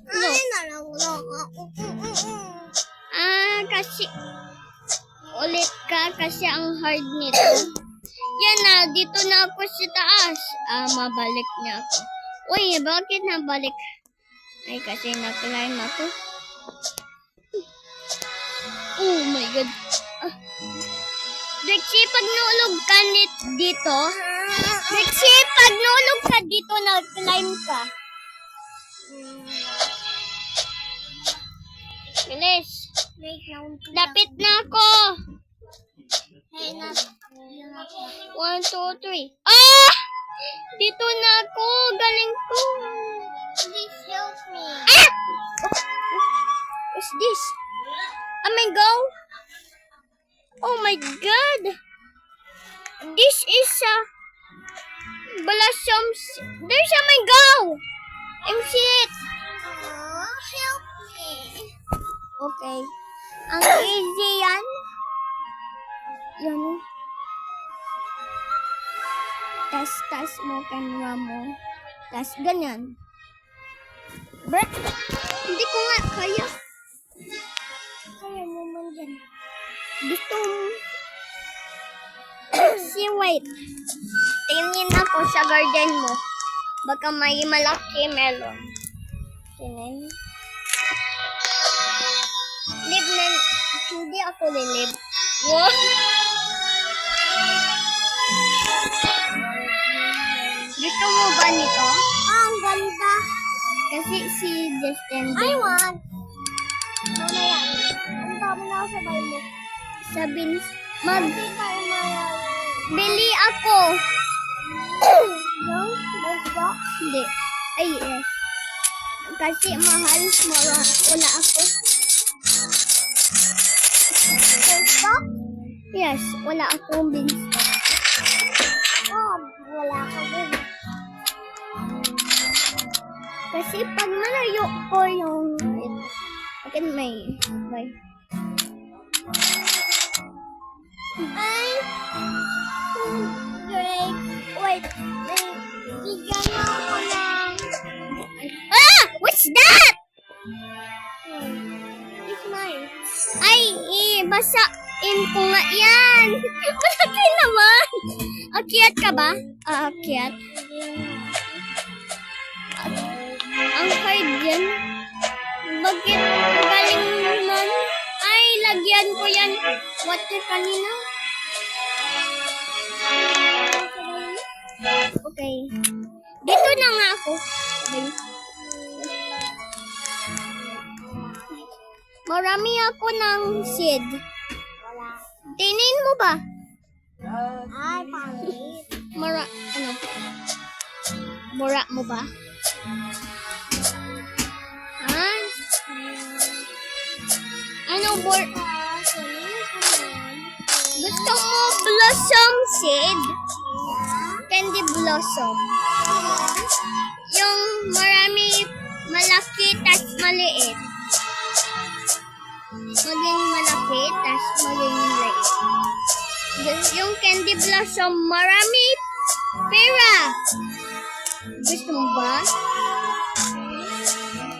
No. Ay, nalawala ako. Kasi ulit ka kasi ang hard nito. Yan na, dito na ako sa taas. Mabalik na ako. Uy, bakit nabalik? Ay, kasi na-climb ako. Oh my God. Rexy, pag naulog ka dito, Rexy, pag naulog ka dito, na-climb ka. Bilis. Lapit na ako. 1, 2, 3. Ah! Dito na ako. Galing ko. Please help me. Ah! What's this? Oh my God. Oh my God. This is a blossoms. There's a mango. I'm shit. Help me. Okay. Ang easy yan. Yan. Tas mo camera mo. Tas ganyan. Brett, hindi ko nga kaya. Kaya mo man yan. Gusto mo. Wait. Tingin ako sa garden mo. Baka may malaki melon. Tingin. Live na. Hindi ako lilib. Wow. Gusto mo ba nito? Ang ganda. Kasi si Justin. I want. Ano na yan? Ang dami na ako sabay mo. Sabihin, bili ako. No? Hindi. Ay, yes. Kasi mahal. Wala ako. Yes, wala akong beanstalk. Oh, wala ka din. Kasi pag malayo ko yung akin may ay great. Wait, bigyan mo ako ng what's that? It's mine. Ay, basain ko nga yan. Malaki naman. Akyat ka ba? Akyat. Ang hard yan. Bakit galing naman? Ay, lagyan ko yan. Water kanina. Okay. Dito na nga ako. Okay. Marami ako ng seed. Tinin mo ba? Ay, pangit. Ano? Mura mo ba? Ha? Ano gusto mo blossom seed? Candy blossom. Yung marami malaki tas maliit. Maging malaki tas maging liit. Yung candy blossom marami pera. Gusto mo ba?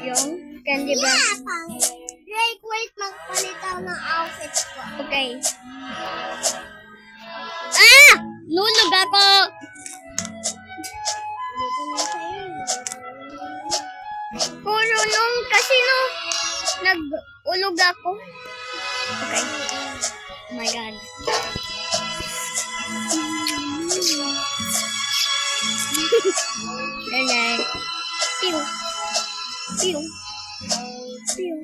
Yung candy blossom. Pangit. Drake, wait, magpalit ako ng outfit ko. Okay. Ah! Nulog ako! Puro nung kasi nag-ulog ako. Okay. Oh my God. Ganyan. Pew. Pew. Pew.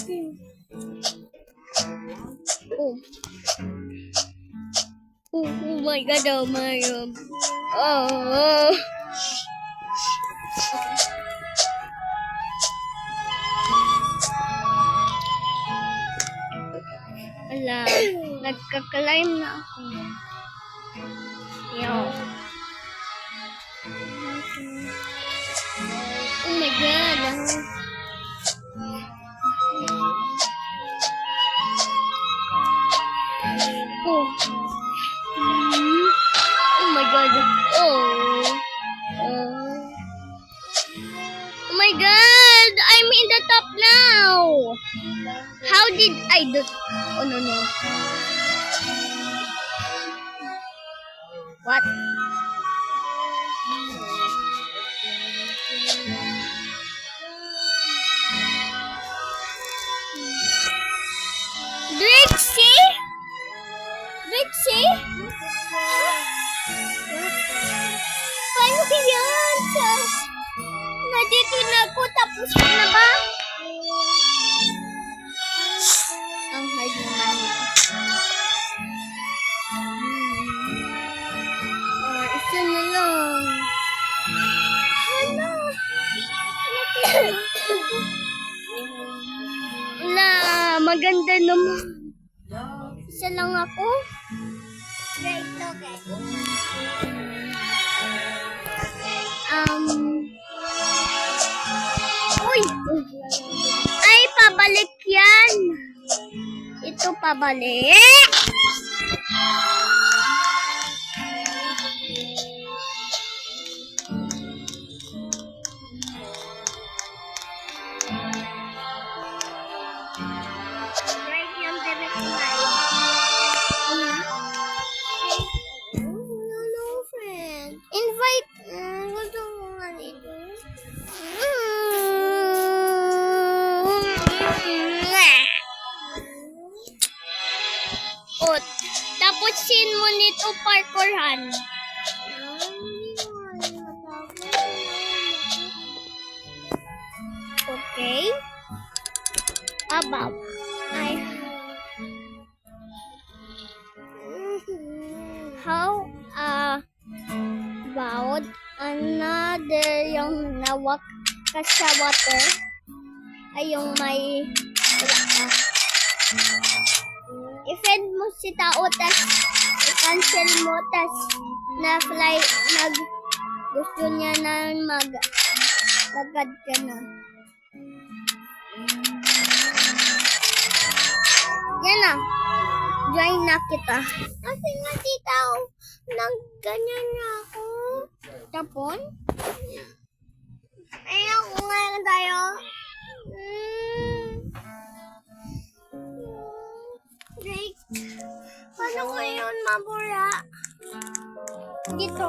Pew. Oh. Oh my God, oh my God. Oh. Ala, nagka-climb na ako. Yo. Oh my God. Oh. Oh my God. Oh. Oh my God. I'm in the top now. How did I do? Oh no no. What? Drixie? Drixie? Paano yan? Nandito na ako. Tapos na ba? Ang hard naman ito. Isa na lang. Hala. Wala. Maganda naman. Isa lang ako. Drake, okay. Uy! Ay, pabalik yan. Ito pabalik. Drake, yung direct line. No, friend. Invite. Gusto mo nga nito. O, tapos sin mo nito parkourhan. Okay. About. How about another yung nawak ka sa water ay yung may wala ka. I-feed mo si tao tas i-cancel mo tas na-fly gusto niya na lagad ka na. Yan na. Join na kita. Kasi nga tita, nang ganyan na ako. Tapon? Ayaw ko ngayon tayo. Drake, paano ko yun mabura? Dito.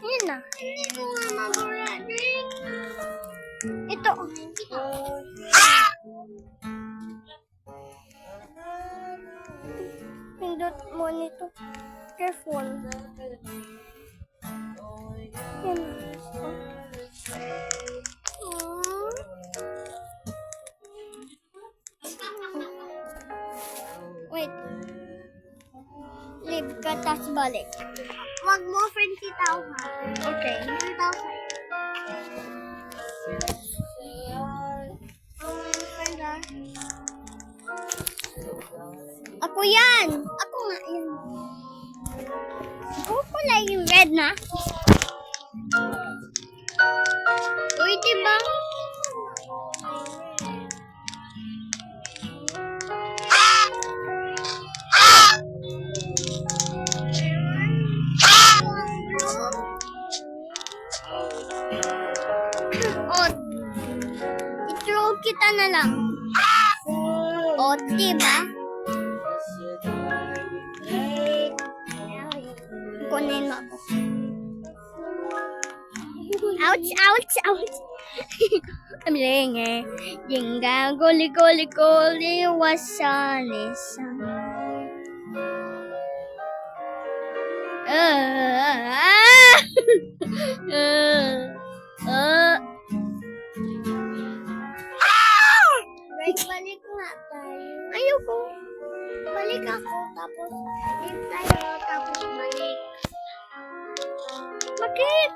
Yan na. Hindi ko nga mabura, Drake. Ito. Pindot mo nito. Careful. Dapat tas balik. Wag mo friend kita ha. Okay. Friend tao sa'yo. Ako yan! Ako nga yan. Ako pala yung red na. Uy, diba? Oh, i-throw kita na lang. Oh, diba? Kunin mo ako. Ouch, ouch, ouch. I'm laying eh. Jinga, goli, goli, goli, wasan, isan. Break, balik nga tayo. Ayoko. Balik ako, tapos leave tayo, tapos balik. Bakit?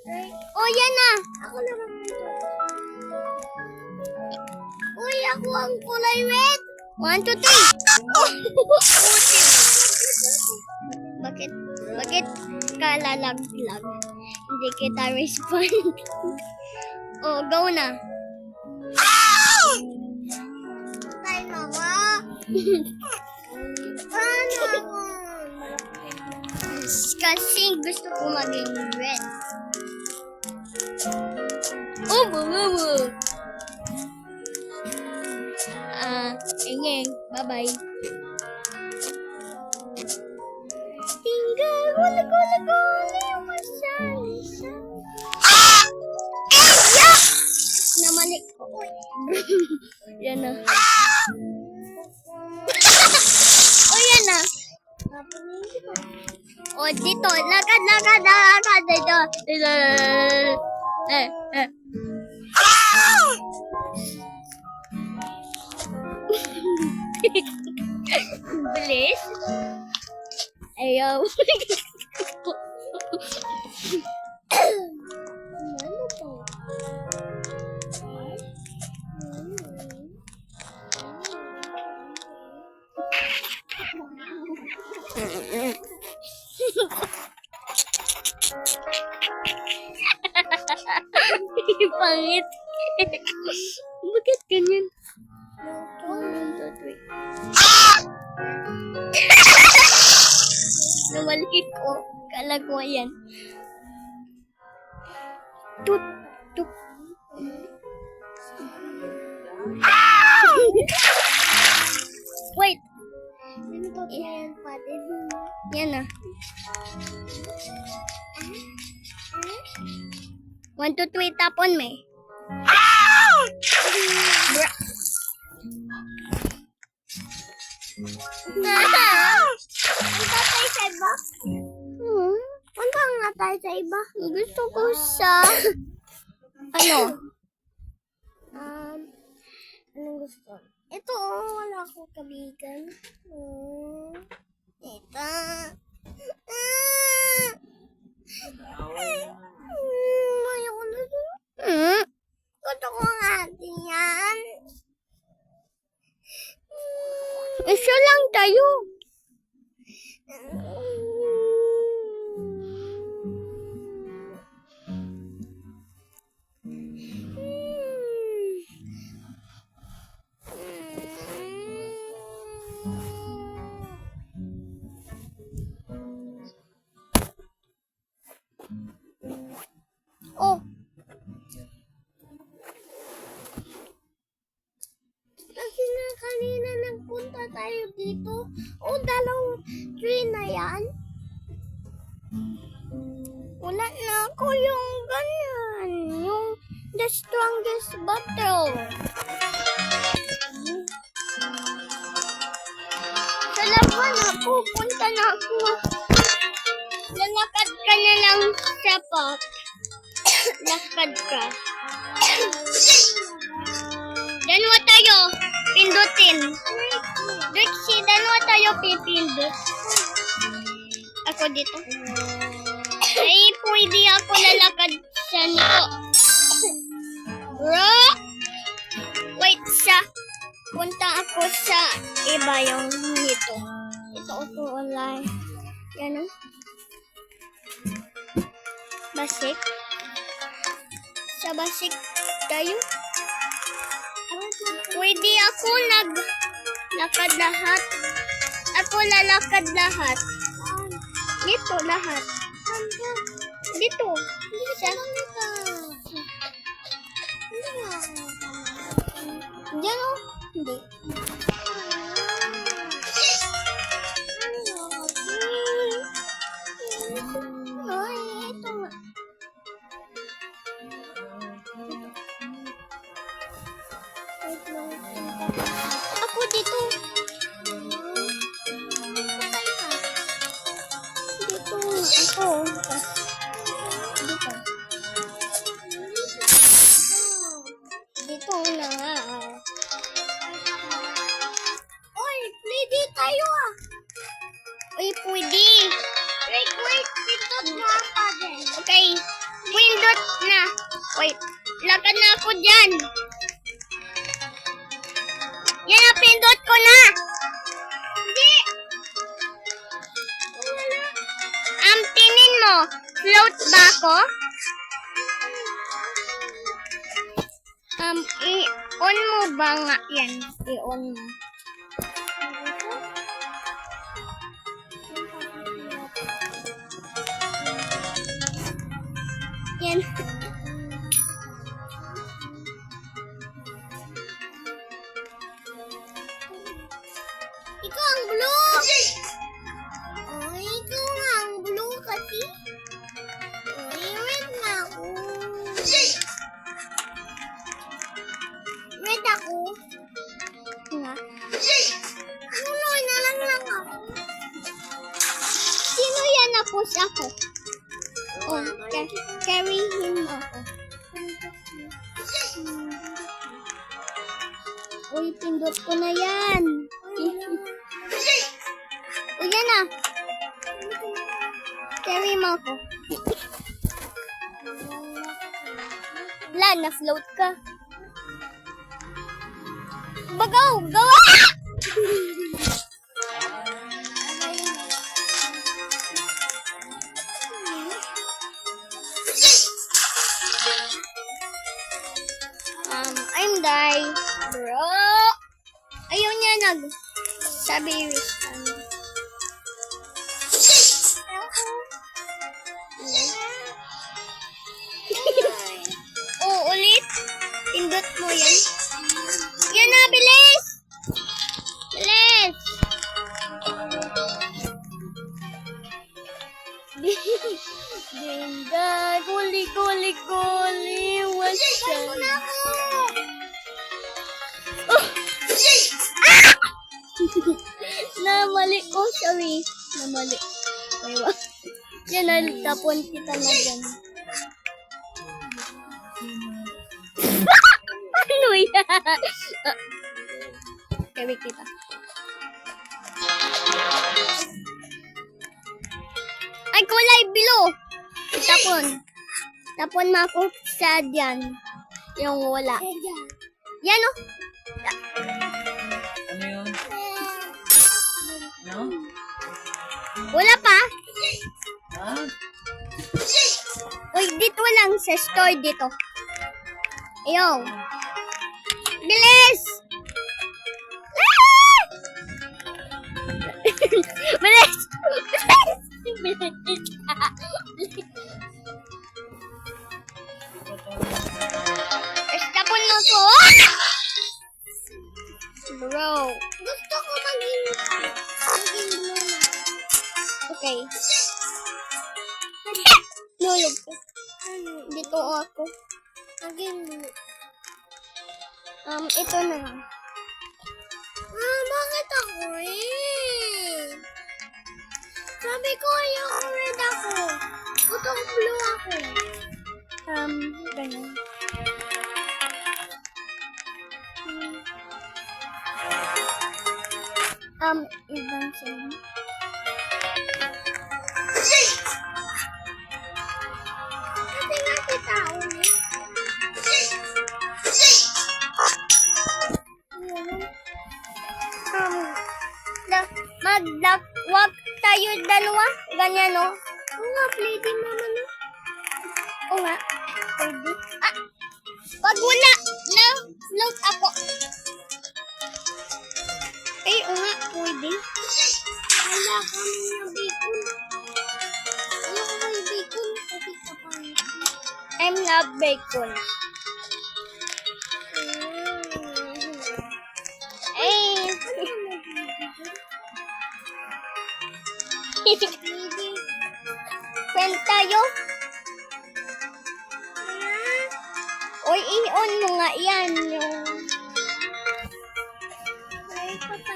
Break. Oh, yan na. Ako naman dito. Uy, ako ang kulay red. 1, 2, 3. Bakit? Bakit ka lalaglag? Hindi kita respond. Oh, go na. Tayo na nga. Paano ako? Kasi gusto ko maging red. Oh, boo. Ingeng. Bye-bye. Tinggal, guli, guli, guli, masali siya. Namalik ko. Yan na. Oh, yan na. Oh, dito. Lakad, lakad, lakad. Dito. Dito. Bilis. Ayaw. Ano to? Pangit. Bakit ganyan? 1, 2, 3. Namalik ko. Kala ko yan. Tut. Tut. Wait. Ano to yan, pati? Yan na. 1, 2, 3, tapon me. Bra. Punta tayo sa iba? Punta nga tayo sa iba. Gusto ko sa... ano? Anong gusto? Ito, wala akong kabigan. Ito. Ayoko na dun. Gusto ko nga din yan. Isa lang tayo. Oh, Kasi nga kanina nagpunta tayo dito. O, dalawang tree na yan. wala na ako yung ganyan. Yung the strongest battle. Sa laban ako, punta na ako. Lalakad ka na lang sa pot. Lakad ka. Dalawa tayo. pindutin. Dixie, dalawa tayo pipindot. Ako dito. Ay, pwede ako lalakad sa nito. Bro! Wait, punta ako sa iba yung nito. Ito ako online. Yan o. Basic. Sa basic tayo. Pwede ako naglakad lahat. Ako lalakad lahat. Dito lahat. Dito. Sa Diyan o. Hindi. Ay, ito nga. Ako dito. Patay ka. Dito. Ako. Dito. Dito na nga. Oy, pwede tayo ah. Uy, pwede. Wait, pindot mo pa din. Okay. Pindot na. Wait. Lakad na ako dyan. Yan na, pindot ko na. Hindi. Wala. Tinin mo. Float ba ako? I-on mo ba nga yan? I-on mo. Yan. Ikaw ang blue. Ay, ikaw nga ang blue kasi. Ay, red na ako. Red ako. Nga. Nunoy na lang ako. Sino yan na push ako? Oh, carry him ako. Uy, pindot ko na yan. Uy, yan na. Carry mo ako. Wala, na-float ka. Bagaw! Gawa! I'm die. Bro! Ayaw niya sabi respond. Oh, ulit. Pindot mo yan. Yan na, bilis! Bilis! Dinday, kuli. What's that? Namali ko, sorry. Namali. Aywa. Yan, nalitapon kita na dyan. Ano yan? Carry kita. Ay, kulay blue. Tapon. Tapon mo ako sa dyan. Yung wala. Yan o. Ano yun? No? Wala pa. Ha? Uy, dito lang sa store dito. Ayaw. Bilis! Ah! Bilis! Bilis! Estapon mo ko. Bro. Gusto ko maging blue. Okay. Lulog ko. Dito ako. Maging blue. Ito na lang. Bakit ako red? Sabi ko ayoko red ako. Butong blue ako. Ganun. Ibang sa'yo. Kasi nga kita ulit. Wag tayo dalawa. Ganyan, no? Oo nga, pwede naman na. Oo nga. Pwede. Wag wala. Na, float ako. Oo nga, pwede. Wala kami na bacon. Ayoko may bacon kasi kapangit. I love bacon. Eh. Friend tayo. Oy, i-on mo nga yan. Yung... Ay, papa.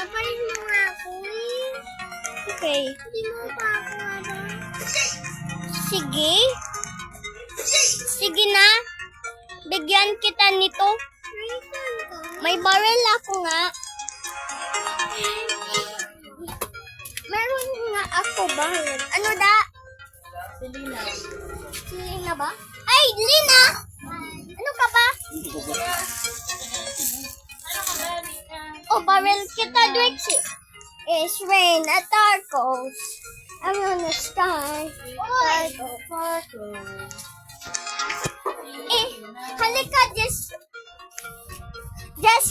Parin mo nga ako eh. Okay. Hindi mo pa ako ano. Sige. Sige na. Bigyan kita nito. Naitan ka. May barrel ako nga. Meron nga ako barrel. Ano da? Si Lina ba? Ay, Lina! Ano ka ba? Oh, barrel kita, Drexy. It's rain at Tarkos. I'm on the sky. Eh, halika, just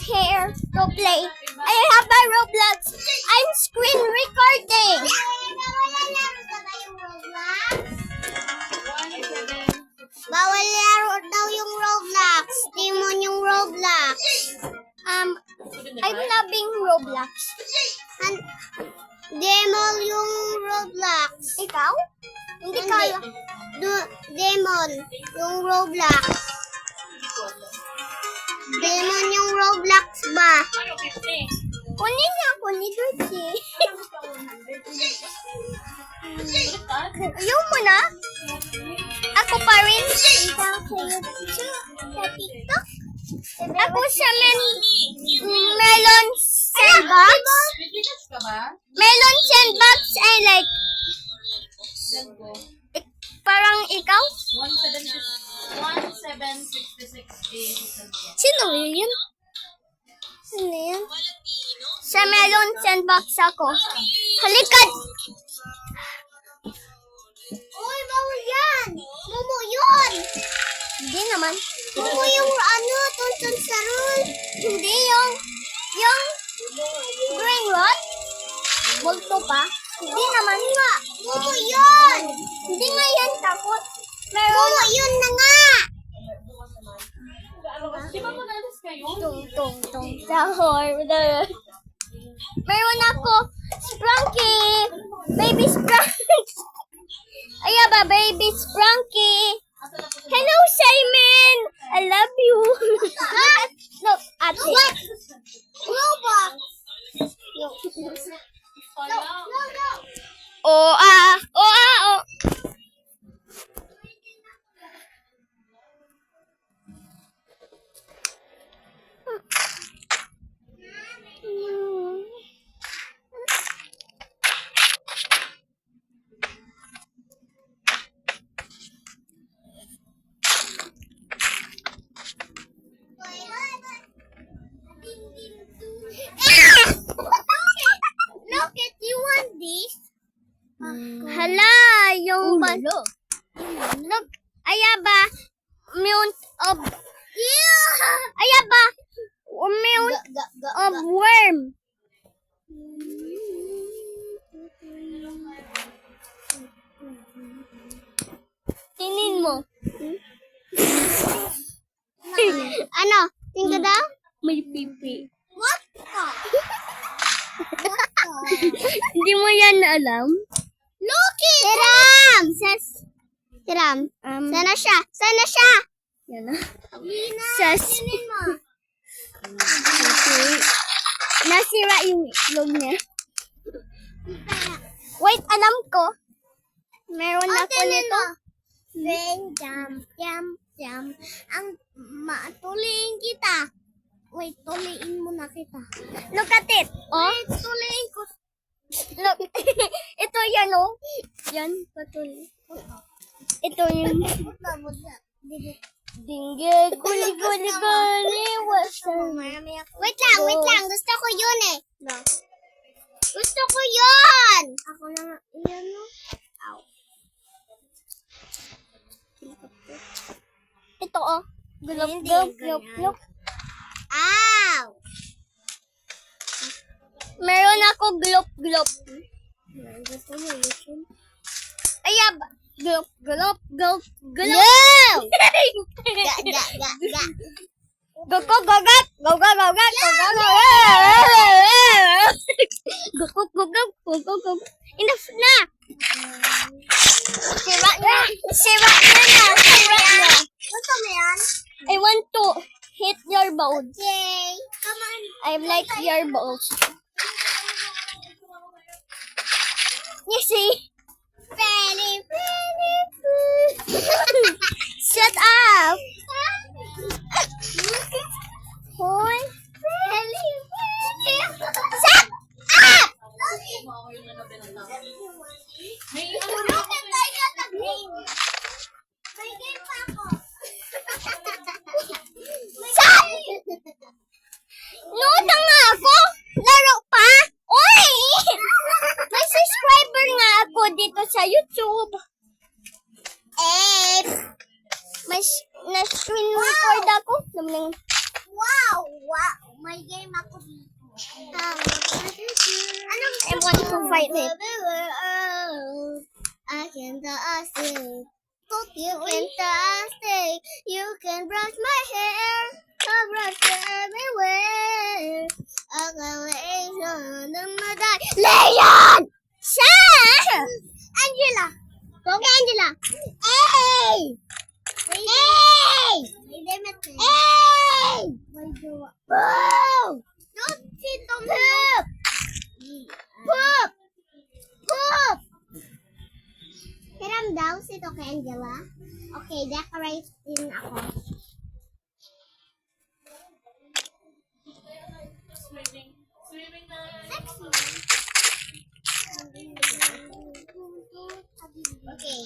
here to play. I have a Roblox. I'm screen recording. Bawal laro daw yung Roblox. Demon yung Roblox. I'm loving Roblox. Demon yung Roblox. Ikaw? Hindi ka. Demon yung Roblox. Demon yung Roblox ba? Kunin niya ako ni Dorothy. Ayaw mo na? Ako pa rin. Sa TikTok? Ako sa melon sandbox. Melon sandbox I like. Parang ikaw? 1766. Sino yun? Sino yun? Sa melon sandbox ako. Halika! Uy, bawal yan! Momo yun! Hindi naman. Momo yung ano, tuntun sa roll. Hindi yung green rod? Multo pa? Hindi naman nga. Momo yun! Hindi nga yan takot. Momo yun na nga! Tung sahur. Meron ako Sprunky. Baby Sprunky. Ayan ba, baby Sprunky. Hello, Simon. I love you. No, ate. Roblox! Oh, oh. Look it, you want this? Hala, yung look, ayaba, mount of, ayaba, mount of worm. Tinin mo. Ano? Tingga daw? May pipi. What the? Hindi mo yan alam? Look it! Tiram! Tiram. Sana siya! Sana siya! Yan na. Lina, Sas. tinin mo. Nasira yung itlog niya. Wait, alam ko. Meron ako Tinin nito. mo. Rain, jump, jump, jump. Ang Tuliin kita. Wait, tuliin mo na kita. Look at it. Oh, Wait, tuliin ko. look. Ito yan, oh. Yan, patuloy. Ito yun. Dingge, guli, guli, guli, Wait lang. Gusto ko yun eh. Gusto ko yun! Ako na nga. Iyan mo. Ito, oh. Gulop, Hindi, gulop, ganyan. gulop, gulop. Ow! Meron ako gulop, gulop. Gusto mo yun? Ayab. Gulop, gulop, gulop, gulop. No! Ga. Go, go, go, go. Go, go, go, go. Go, go, go. Go, go, go, go. Go, go, go. Enough na. Sira na. Sira na. Gusto mo yan? I want to hit your balls. Okay. Come on. I like your balls. You see? Very. Shut up. Hoy. Shut up! May game pa ako. Shut! Nood na nga ako. Laro pa. Oy! May subscriber nga ako dito sa YouTube. May na-screen record ako. Wow! May game ako dito. Anong I want to fight it. I can dance it. You can dance it. You can brush my hair. I brush it everywhere. I can lay on my die. Leon! Siya! Angela! Go kay Angela! Hey! Hey! Hey! Wow! Don't sit on poop! Poop! Poop! Hiram daw, sito kay Angela. Okay, decorate din ako. Okay.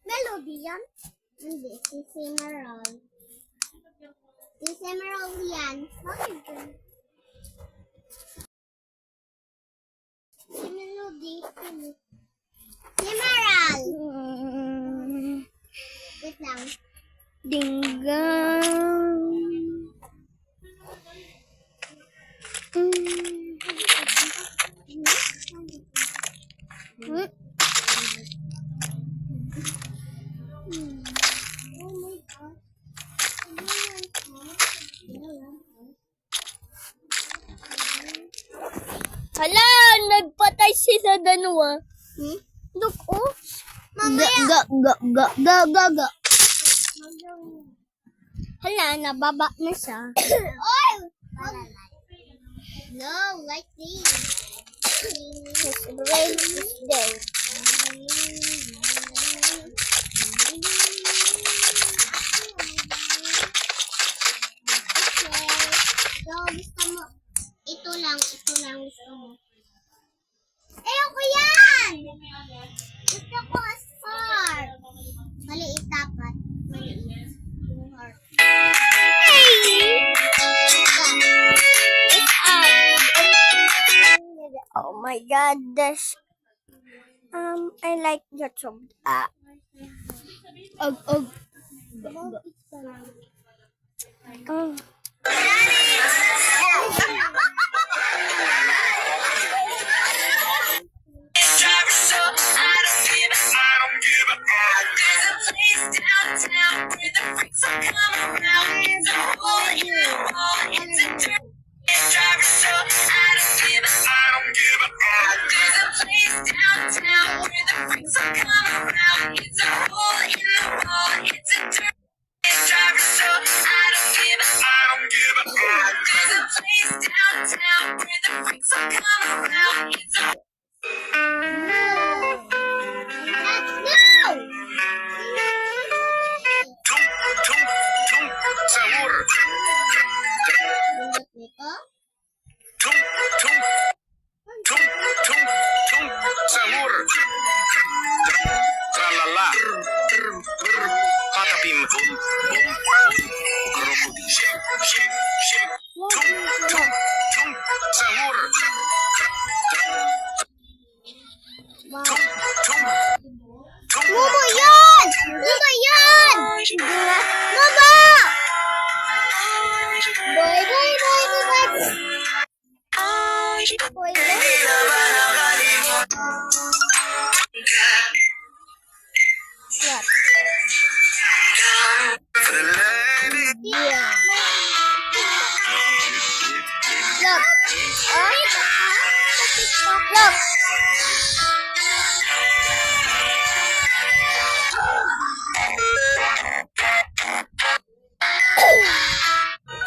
Melody yan? Hindi, si Cimarron. Si Cimarron yan. Bakit yan? Si Melody. Cimarron! Wait lang. Dinggang. Oh my God. Hala, nagpatay sila dalawa. Look, oh. Mamaya. Ga. Hala, nababa na siya. Oy! No, like this. His brain is dead. So, gusto mo, ito lang gusto mo. Ayoko yan! Gusto ko a star. Maliit dapat. Maliit. Yung heart. Oh my God, this. I like YouTube. Downtown where the freaks are coming around. It's What? For the lady. Yeah. Look. Oh. Look.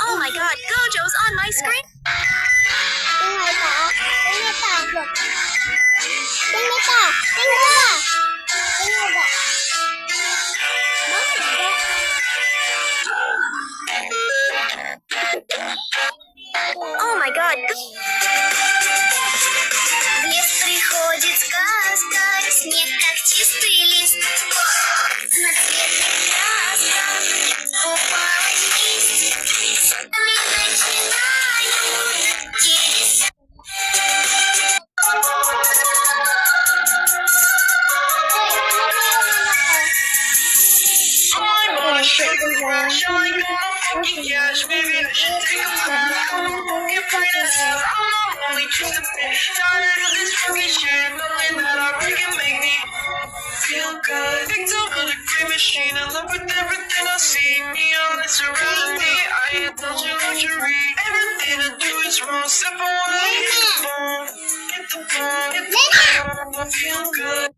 Oh my god, Gojo's on my screen. Tingnan pa. Tingnan pa. Look. Tingnan pa. Tingnan pa. Tingnan pa. Bakit ba? Oh my god. В лес приходит сказка, снег как чистый лист. Разноцветных красках упала лист. Сами начинают через... Yes, baby, I should take a breath. Come on, get right as hell. I'm only just a bit tired of this fucking shit. Knowing that I really can make me feel good. Picked up on the great machine. In love with everything I see. Neon is around me. I indulge in luxury. Everything I do is wrong. Step away, hit the phone. Hit the phone. Hit the phone. I feel good.